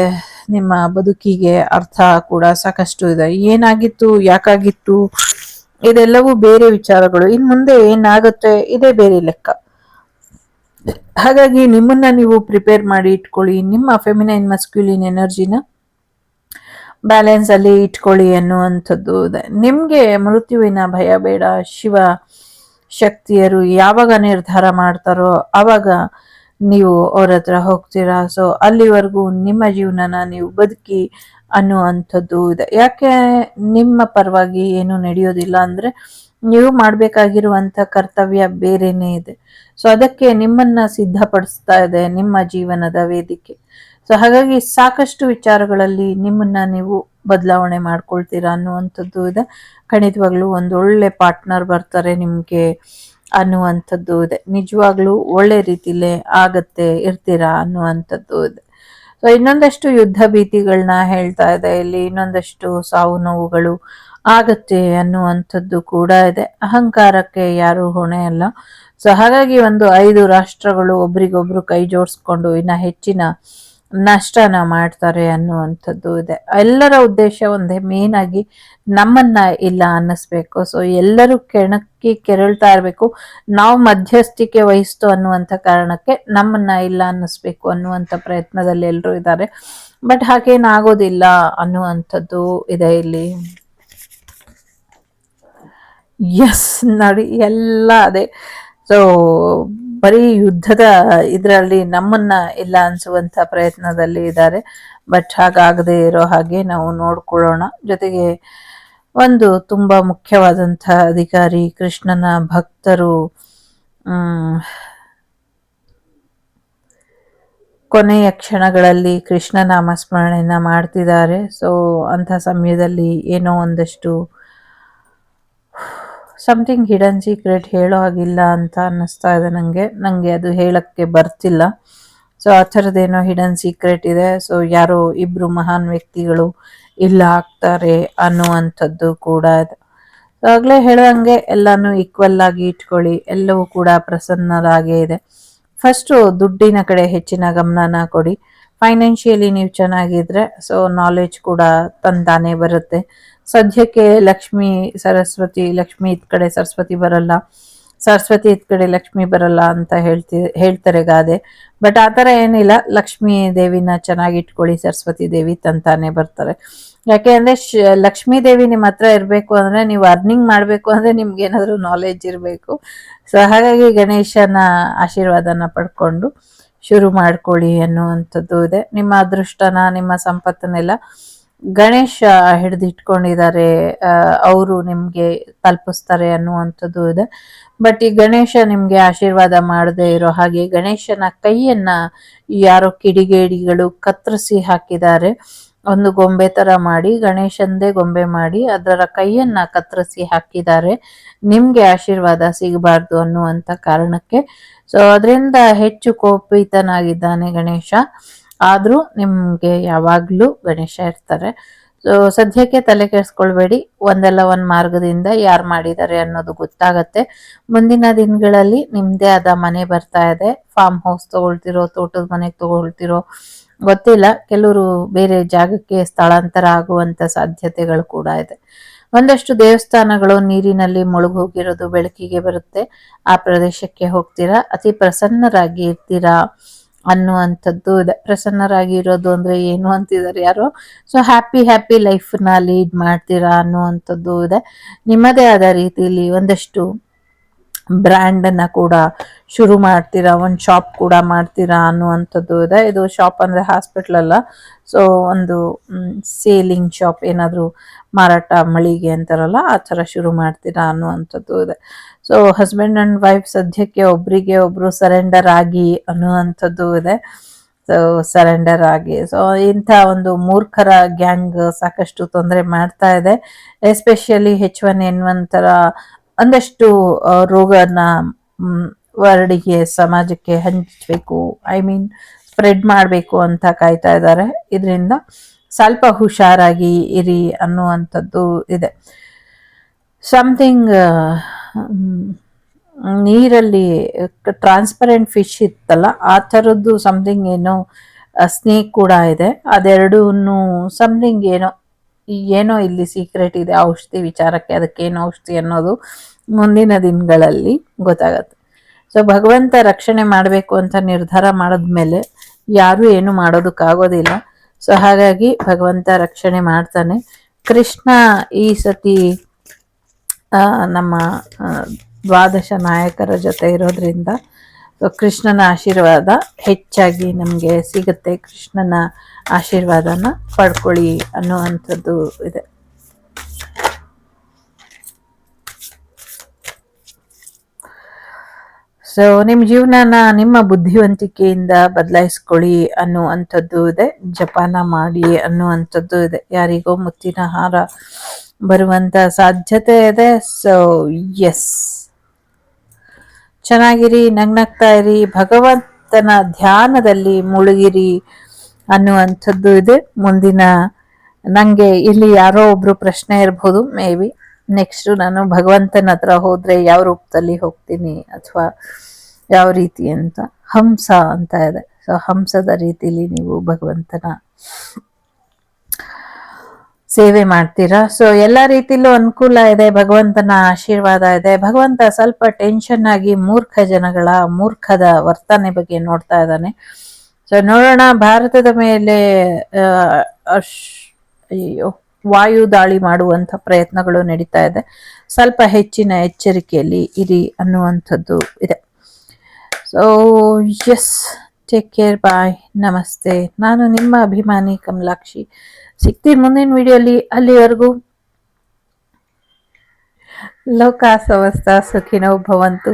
ನಿಮ್ಮ ಬದುಕಿಗೆ ಅರ್ಥ ಕೂಡ ಸಾಕಷ್ಟು ಇದೆ. ಏನಾಗಿತ್ತು, ಯಾಕಾಗಿತ್ತು, ಇದೆಲ್ಲವೂ ಬೇರೆ ವಿಚಾರಗಳು. ಇನ್ ಮುಂದೆ ಏನಾಗುತ್ತೆ ಇದೇ ಬೇರೆ ಲೆಕ್ಕ. ಹಾಗಾಗಿ ನಿಮ್ಮನ್ನ ನೀವು ಪ್ರಿಪೇರ್ ಮಾಡಿ ಇಟ್ಕೊಳ್ಳಿ. ನಿಮ್ಮ ಫೆಮಿನೈನ್ ಮಸ್ಕ್ಯುಲಿನ್ ಎನರ್ಜಿನ ಬ್ಯಾಲೆನ್ಸ್ ಅಲ್ಲಿ ಇಟ್ಕೊಳ್ಳಿ ಅನ್ನುವಂಥದ್ದು ಇದೆ. ನಿಮ್ಗೆ ಮೃತ್ಯುವಿನ ಭಯ ಬೇಡ. ಶಿವ ಶಕ್ತಿಯರು ಯಾವಾಗ ನಿರ್ಧಾರ ಮಾಡ್ತಾರೋ ಆವಾಗ ನೀವು ಅವ್ರ ಹತ್ರ ಹೋಗ್ತೀರಾ. ಸೊ ಅಲ್ಲಿವರೆಗೂ ನಿಮ್ಮ ಜೀವನನ ನೀವು ಬದುಕಿ ಅನ್ನುವಂಥದ್ದು ಇದೆ. ಯಾಕೆ ನಿಮ್ಮ ಪರವಾಗಿ ಏನು ನಡೆಯೋದಿಲ್ಲ ಅಂದ್ರೆ ನೀವು ಮಾಡಬೇಕಾಗಿರುವಂತ ಕರ್ತವ್ಯ ಬೇರೆನೇ ಇದೆ. ಸೊ ಅದಕ್ಕೆ ನಿಮ್ಮನ್ನ ಸಿದ್ಧಪಡಿಸ್ತಾ ಇದೆ ನಿಮ್ಮ ಜೀವನದ ವೇದಿಕೆ. ಸೊ ಹಾಗಾಗಿ ಸಾಕಷ್ಟು ವಿಚಾರಗಳಲ್ಲಿ ನಿಮ್ಮನ್ನ ನೀವು ಬದಲಾವಣೆ ಮಾಡ್ಕೊಳ್ತೀರಾ ಅನ್ನುವಂಥದ್ದು ಇದೆ. ಖಂಡಿತವಾಗ್ಲೂ ಒಂದೊಳ್ಳೆ ಪಾರ್ಟ್ನರ್ ಬರ್ತಾರೆ ನಿಮ್ಗೆ ಅನ್ನುವಂಥದ್ದು ಇದೆ. ನಿಜವಾಗ್ಲೂ ಒಳ್ಳೆ ರೀತಿಲೇ ಆಗತ್ತೆ, ಇರ್ತೀರಾ ಅನ್ನುವಂಥದ್ದು ಇದೆ. ಸೊ ಇನ್ನೊಂದಷ್ಟು ಯುದ್ಧ ಭೀತಿಗಳನ್ನ ಹೇಳ್ತಾ ಇದೆ ಇಲ್ಲಿ, ಇನ್ನೊಂದಷ್ಟು ಸಾವು ನೋವುಗಳು ಆಗತ್ತೆ ಅನ್ನುವಂಥದ್ದು ಕೂಡ ಇದೆ. ಅಹಂಕಾರಕ್ಕೆ ಯಾರು ಹೊಣೆ ಅಲ್ಲ. ಸೊ ಹಾಗಾಗಿ ಒಂದು 5 ರಾಷ್ಟ್ರಗಳು ಒಬ್ರಿಗೊಬ್ರು ಕೈ ಜೋಡಿಸ್ಕೊಂಡು ಇನ್ನ ಹೆಚ್ಚಿನ ನಷ್ಟನ ಮಾಡ್ತಾರೆ ಅನ್ನುವಂಥದ್ದು ಇದೆ. ಎಲ್ಲರ ಉದ್ದೇಶ ಒಂದೇ, ಮೇನ್ ಆಗಿ ನಮ್ಮನ್ನ ಇಲ್ಲ ಅನ್ನಿಸ್ಬೇಕು. ಸೊ ಎಲ್ಲರೂ ಕೆರಳ್ತಾ ಇರ್ಬೇಕು, ನಾವು ಮಧ್ಯಸ್ಥಿಕೆ ವಹಿಸ್ತು ಅನ್ನುವಂಥ ಕಾರಣಕ್ಕೆ ನಮ್ಮನ್ನ ಇಲ್ಲ ಅನ್ನಿಸ್ಬೇಕು ಅನ್ನುವಂಥ ಪ್ರಯತ್ನದಲ್ಲಿ ಎಲ್ಲರೂ ಇದ್ದಾರೆ. ಬಟ್ ಹಾಗೇನಾಗೋದಿಲ್ಲ ಅನ್ನುವಂಥದ್ದು ಇದೆ ಇಲ್ಲಿ. ಎಸ್ ನೋಡಿ, ಎಲ್ಲ ಅದೇ. ಸೊ ಬರೀ ಯುದ್ಧದ ಇದರಲ್ಲಿ ನಮ್ಮನ್ನ ಇಲ್ಲ ಅನ್ಸುವಂತ ಪ್ರಯತ್ನದಲ್ಲಿ ಇದ್ದಾರೆ. ಬಟ್ ಹಾಗಾಗದೆ ಇರೋ ಹಾಗೆ ನಾವು ನೋಡ್ಕೊಳ್ಳೋಣ. ಜೊತೆಗೆ ಒಂದು ತುಂಬಾ ಮುಖ್ಯವಾದಂತಹ ಅಧಿಕಾರಿ, ಕೃಷ್ಣನ ಭಕ್ತರು ಕೊನೆಯ ಕ್ಷಣಗಳಲ್ಲಿ ಕೃಷ್ಣ ನಾಮಸ್ಮರಣೆಯನ್ನ ಮಾಡ್ತಿದ್ದಾರೆ. ಸೊ ಅಂಥ ಸಮಯದಲ್ಲಿ ಏನೋ ಒಂದಷ್ಟು ಸಮಥಿಂಗ್ ಹಿಡನ್ ಸೀಕ್ರೆಟ್ ಹೇಳೋ ಹಾಗಿಲ್ಲ ಅಂತ ಅನ್ನಿಸ್ತಾ ಇದೆ ನನಗೆ ಅದು ಹೇಳಕ್ಕೆ ಬರ್ತಿಲ್ಲ. ಸೊ ಆ ಥರದ್ದೇನೋ ಹಿಡನ್ ಸೀಕ್ರೆಟ್ ಇದೆ. ಸೊ ಯಾರೋ ಇಬ್ರು ಮಹಾನ್ ವ್ಯಕ್ತಿಗಳು ಇಲ್ಲ ಆಗ್ತಾರೆ ಅನ್ನುವಂಥದ್ದು ಕೂಡ ಇದೆ. ಸೊ ಆಗ್ಲೇ ಹೇಳ್ದಂಗೆ ಎಲ್ಲಾನು ಈಕ್ವಲ್ ಆಗಿ ಇಟ್ಕೊಳ್ಳಿ, ಎಲ್ಲವೂ ಕೂಡ ಪ್ರಸನ್ನರಾಗೇ ಇದೆ. ಫಸ್ಟು ದುಡ್ಡಿನ ಕಡೆ ಹೆಚ್ಚಿನ ಗಮನನ ಕೊಡಿ. ಫೈನಾನ್ಷಿಯಲಿ ನೀವು ಚೆನ್ನಾಗಿದ್ರೆ ಸೊ ನಾಲೆಜ್ ಕೂಡ ತಂತಾನೆ ಬರುತ್ತೆ. ಸದ್ಯಕ್ಕೆ ಲಕ್ಷ್ಮಿ ಸರಸ್ವತಿ, ಲಕ್ಷ್ಮಿ ಇದ್ ಕಡೆ ಸರಸ್ವತಿ ಬರಲ್ಲ, ಸರಸ್ವತಿ ಇದ್ ಕಡೆ ಲಕ್ಷ್ಮಿ ಬರಲ್ಲ ಅಂತ ಹೇಳ್ತಾರೆ ಗಾದೆ. ಬಟ್ ಆ ಥರ ಏನಿಲ್ಲ. ಲಕ್ಷ್ಮೀ ದೇವಿನ ಚೆನ್ನಾಗಿ ಇಟ್ಕೊಳ್ಳಿ, ಸರಸ್ವತಿ ದೇವಿ ತಂತಾನೆ ಬರ್ತಾರೆ. ಯಾಕೆ ಅಂದ್ರೆ ಲಕ್ಷ್ಮೀ ದೇವಿ ನಿಮ್ಮ ಹತ್ರ ಇರಬೇಕು ಅಂದ್ರೆ, ನೀವು ಅರ್ನಿಂಗ್ ಮಾಡಬೇಕು ಅಂದ್ರೆ ನಿಮ್ಗೆ ಏನಾದರೂ ನಾಲೆಜ್ ಇರಬೇಕು. ಸೊ ಹಾಗಾಗಿ ಗಣೇಶನ ಆಶೀರ್ವಾದನ ಪಡ್ಕೊಂಡು ಶುರು ಮಾಡ್ಕೊಳ್ಳಿ ಅನ್ನುವಂಥದ್ದು ಇದೆ. ನಿಮ್ಮ ಅದೃಷ್ಟನ, ನಿಮ್ಮ ಸಂಪತ್ತನ್ನೆಲ್ಲ ಗಣೇಶ ಹಿಡಿದಿಟ್ಕೊಂಡಿದ್ದಾರೆ, ಅವರು ನಿಮ್ಗೆ ತಲುಪಿಸ್ತಾರೆ ಅನ್ನುವಂಥದ್ದು ಇದೆ. ಬಟ್ ಈ ಗಣೇಶ ನಿಮ್ಗೆ ಆಶೀರ್ವಾದ ಮಾಡದೆ ಇರೋ ಹಾಗೆ ಗಣೇಶನ ಕೈಯನ್ನ ಯಾರೋ ಕಿಡಿಗೇಡಿಗಳು ಕತ್ತರಿಸಿ ಹಾಕಿದ್ದಾರೆ. ಒಂದು ಗೊಂಬೆ ತರ ಮಾಡಿ, ಗಣೇಶಂದೇ ಗೊಂಬೆ ಮಾಡಿ ಅದರ ಕೈಯನ್ನ ಕತ್ತರಿಸಿ ಹಾಕಿದ್ದಾರೆ, ನಿಮ್ಗೆ ಆಶೀರ್ವಾದ ಸಿಗಬಾರ್ದು ಅನ್ನುವಂತ ಕಾರಣಕ್ಕೆ. ಸೊ ಅದರಿಂದ ಹೆಚ್ಚು ಕೋಪಿತನಾಗಿದ್ದಾನೆ ಗಣೇಶ. ಆದ್ರೂ ನಿಮ್ಗೆ ಯಾವಾಗ್ಲೂ ಗಣೇಶ ಇರ್ತಾರೆ. ಸೊ ಸದ್ಯಕ್ಕೆ ತಲೆ ಕೆಡಿಸ್ಕೊಳ್ಬೇಡಿ. ಒಂದಲ್ಲ ಒಂದ್ ಮಾರ್ಗದಿಂದ ಯಾರು ಮಾಡಿದ್ದಾರೆ ಅನ್ನೋದು ಗೊತ್ತಾಗತ್ತೆ. ಮುಂದಿನ ದಿನಗಳಲ್ಲಿ ನಿಮ್ದೇ ಆದ ಮನೆ ಬರ್ತಾ ಇದೆ. ಫಾರ್ಮ್ ಹೌಸ್ ತಗೊಳ್ತಿರೋ, ತೋಟದ ಮನೆಗೆ ತಗೊಳ್ತಿರೋ, ಗೊತ್ತಿಲ್ಲ, ಕೆಲವರು ಬೇರೆ ಜಾಗಕ್ಕೆ ಸ್ಥಳಾಂತರ ಆಗುವಂತ ಸಾಧ್ಯತೆಗಳು ಕೂಡ ಇದೆ. ಒಂದಷ್ಟು ದೇವಸ್ಥಾನಗಳು ನೀರಿನಲ್ಲಿ ಮುಳುಗೋಗಿರೋದು ಬೆಳಕಿಗೆ ಬರುತ್ತೆ. ಆ ಪ್ರದೇಶಕ್ಕೆ ಹೋಗ್ತೀರಾ, ಅತಿ ಪ್ರಸನ್ನರಾಗಿ ಇರ್ತೀರಾ ಅನ್ನುವಂಥದ್ದು ಇದೆ. ಪ್ರಸನ್ನರಾಗಿ ಇರೋದು ಅಂದ್ರೆ ಏನು ಅಂತಿದ್ದಾರೆ ಯಾರೋ. ಸೊ ಹ್ಯಾಪಿ ಲೈಫ್ನ ಲೀಡ್ ಮಾಡ್ತೀರಾ ಅನ್ನುವಂಥದ್ದು ಇದೆ. ನಿಮ್ಮದೇ ಆದ ರೀತಿಯಲ್ಲಿ ಒಂದಷ್ಟು ಬ್ರ್ಯಾಂಡ್ ಅನ್ನ ಕೂಡ ಶುರು ಮಾಡ್ತೀರಾ, ಒಂದು ಶಾಪ್ ಕೂಡ ಮಾಡ್ತೀರಾ ಅನ್ನುವಂಥದ್ದು ಇದೆ. ಇದು ಶಾಪ್ ಅಂದ್ರೆ ಹಾಸ್ಪಿಟಲ್ ಅಲ್ಲ, ಸೊ ಒಂದು ಸೇಲಿಂಗ್ ಶಾಪ್, ಏನಾದರೂ ಮಾರಾಟ ಮಳಿಗೆ ಅಂತಾರಲ್ಲ ಆ ಥರ ಶುರು ಮಾಡ್ತೀರಾ ಅನ್ನುವಂಥದ್ದು ಇದೆ. ಸೊ ಹಸ್ಬೆಂಡ್ ಅಂಡ್ ವೈಫ್ ಸದ್ಯಕ್ಕೆ ಒಬ್ರಿಗೆ ಒಬ್ರು ಸರೆಂಡರ್ ಆಗಿ ಅನ್ನುವಂಥದ್ದು ಇದೆ. ಸೊ ಸರೆಂಡರ್ ಆಗಿ, ಸೊ ಇಂಥ ಒಂದು ಮೂರ್ಖರ ಗ್ಯಾಂಗ್ ಸಾಕಷ್ಟು ತೊಂದರೆ ಮಾಡ್ತಾ ಇದೆ. ಎಸ್ಪೆಷಲಿ H1N1 ತರ ಒಂದಷ್ಟು ರೋಗನ ವರ್ಲ್ಡಿಗೆ, ಸಮಾಜಕ್ಕೆ ಹಂಚಬೇಕು, ಸ್ಪ್ರೆಡ್ ಮಾಡಬೇಕು ಅಂತ ಕಾಯ್ತಾ ಇದ್ದಾರೆ. ಇದರಿಂದ ಸ್ವಲ್ಪ ಹುಷಾರಾಗಿ ಇರಿ ಅನ್ನುವಂಥದ್ದು ಇದೆ. ಸಮಥಿಂಗ್ ನೀರಲ್ಲಿ ಟ್ರಾನ್ಸ್ಪರೆಂಟ್ ಫಿಶ್ ಇತ್ತಲ್ಲ, ಆ ಥರದ್ದು ಸಮಥಿಂಗ್ ಏನೋ ಸ್ನೇಕ್ ಕೂಡ ಇದೆ. ಅದೆರಡೂ ಸಮಥಿಂಗ್ ಏನೋ ಇಲ್ಲಿ ಸೀಕ್ರೆಟ್ ಇದೆ ಔಷಧಿ ವಿಚಾರಕ್ಕೆ. ಅದಕ್ಕೇನು ಔಷಧಿ ಅನ್ನೋದು ಮುಂದಿನ ದಿನಗಳಲ್ಲಿ ಗೊತ್ತಾಗತ್ತೆ. ಸೊ ಭಗವಂತ ರಕ್ಷಣೆ ಮಾಡಬೇಕು ಅಂತ ನಿರ್ಧಾರ ಮಾಡಿದ್ಮೇಲೆ ಯಾರು ಏನು ಮಾಡೋದಕ್ಕಾಗೋದಿಲ್ಲ. ಸೊ ಹಾಗಾಗಿ ಭಗವಂತ ರಕ್ಷಣೆ ಮಾಡ್ತಾನೆ. ಕೃಷ್ಣ ಈ ಸತಿ ನಮ್ಮ ದ್ವಾದಶ ನಾಯಕರ ಜೊತೆ ಇರೋದ್ರಿಂದ ಕೃಷ್ಣನ ಆಶೀರ್ವಾದ ಹೆಚ್ಚಾಗಿ ನಮಗೆ ಸಿಗುತ್ತೆ. ಕೃಷ್ಣನ ಆಶೀರ್ವಾದನ ಪಡ್ಕೊಳ್ಳಿ ಅನ್ನುವಂಥದ್ದು ಇದೆ. ಸೊ ನಿಮ್ಮ ಜೀವನನ ನಿಮ್ಮ ಬುದ್ಧಿವಂತಿಕೆಯಿಂದ ಬದಲಾಯಿಸ್ಕೊಳ್ಳಿ ಅನ್ನುವಂಥದ್ದು ಇದೆ. ಜಪಾನ ಮಾಡಿ ಅನ್ನುವಂಥದ್ದು ಇದೆ. ಯಾರಿಗೋ ಮುತ್ತಿನ ಹಾರ ಬರುವಂತ ಸಾಧ್ಯತೆ ಇದೆ. ಸೊ ಎಸ್, ಚೆನ್ನಾಗಿರಿ, ನಗ್ನಗ್ತಾ ಇರಿ, ಭಗವಂತನ ಧ್ಯಾನದಲ್ಲಿ ಮುಳುಗಿರಿ ಅನ್ನುವಂಥದ್ದು ಇದೆ. ಮುಂದಿನ ನಂಗೆ ಇಲ್ಲಿ ಯಾರೋ ಒಬ್ರು ಪ್ರಶ್ನೆ ಇರ್ಬೋದು, ಮೇ ಬಿ ನೆಕ್ಸ್ಟ್ ನಾನು ಭಗವಂತನ ಹತ್ರ ಹೋದ್ರೆ ಯಾವ ರೂಪದಲ್ಲಿ ಹೋಗ್ತೀನಿ ಅಥವಾ ಯಾವ ರೀತಿ ಅಂತ. ಹಂಸ ಅಂತ ಇದೆ. ಸೊ ಹಂಸದ ರೀತಿಲಿ ನೀವು ಭಗವಂತನ ಸೇವೆ ಮಾಡ್ತೀರಾ. ಸೊ ಎಲ್ಲ ರೀತಿಲೂ ಅನುಕೂಲ ಇದೆ, ಭಗವಂತನ ಆಶೀರ್ವಾದ ಇದೆ. ಭಗವಂತ ಸ್ವಲ್ಪ ಟೆನ್ಷನ್ ಆಗಿ ಮೂರ್ಖ ಜನಗಳ ಮೂರ್ಖದ ವರ್ತನೆ ಬಗ್ಗೆ ನೋಡ್ತಾ ಇದ್ದಾನೆ. ಸೊ ನೋಡೋಣ, ಭಾರತದ ಮೇಲೆ ವಾಯು ದಾಳಿ ಮಾಡುವಂಥ ಪ್ರಯತ್ನಗಳು ನಡೀತಾ ಇದೆ. ಸ್ವಲ್ಪ ಹೆಚ್ಚಿನ ಎಚ್ಚರಿಕೆಯಲ್ಲಿ ಇರಿ ಅನ್ನುವಂಥದ್ದು ಇದೆ. ಸೊ ಎಸ್, ಟೇಕ್ ಕೇರ್, ಬಾಯ್, ನಮಸ್ತೆ. ನಾನು ನಿಮ್ಮ ಅಭಿಮಾನಿ ಕಮಲಾಕ್ಷಿ. ಸಿಗ್ತೀನಿ ಮುಂದಿನ ವಿಡಿಯೋಲಿ. ಅಲ್ಲಿವರೆಗೂ ಲೋಕ ಸಮಸ್ತ ಸುಖಿನೋ ಭವಂತು,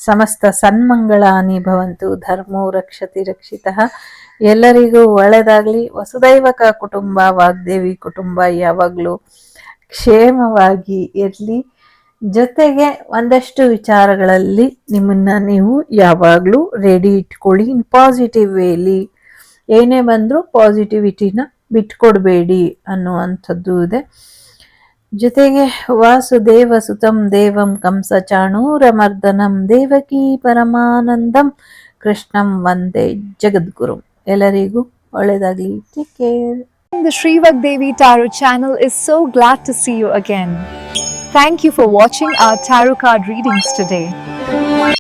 ಸಮಸ್ತ ಸನ್ಮಂಗಳಾನಿ ಭವಂತು, ಧರ್ಮೋ ರಕ್ಷತಿ ರಕ್ಷಿತಃ. ಎಲ್ಲರಿಗೂ ಒಳ್ಳೆಯದಾಗಲಿ. ವಸುದೈವಕ ಕುಟುಂಬ, ವಾಗ್ದೇವಿ ಕುಟುಂಬ ಯಾವಾಗಲೂ ಕ್ಷೇಮವಾಗಿ ಇರಲಿ. ಜೊತೆಗೆ ಒಂದಷ್ಟು ವಿಚಾರಗಳಲ್ಲಿ ನಿಮ್ಮನ್ನ ನೀವು ಯಾವಾಗಲೂ ರೆಡಿ ಇಟ್ಕೊಳ್ಳಿ. ಇನ್ ಪಾಸಿಟಿವ್ ವೇಲಿ ಏನೇ ಬಂದರೂ ಪಾಸಿಟಿವಿಟಿನ ಬಿಟ್ಕೊಡ್ಬೇಡಿ ಅನ್ನುವಂಥದ್ದು ಇದೆ. ಜೊತೆಗೆ ವಾಸುದೇವ ಸುತಂ ದೇವಂ ಕಂಸ ಚಾಣೂರಮರ್ದನಂ ದೇವಕಿ ಪರಮಾನಂದಂ ಕೃಷ್ಣಂ ವಂದೇ ಜಗದ್ಗುರು. ಎಲ್ಲರಿಗೂ ಒಳ್ಳೆಯದಾಗಲಿ. Take care. The Sri Vagdevi Tarot channel is so glad to see you again. Thank you for watching our tarot card readings today.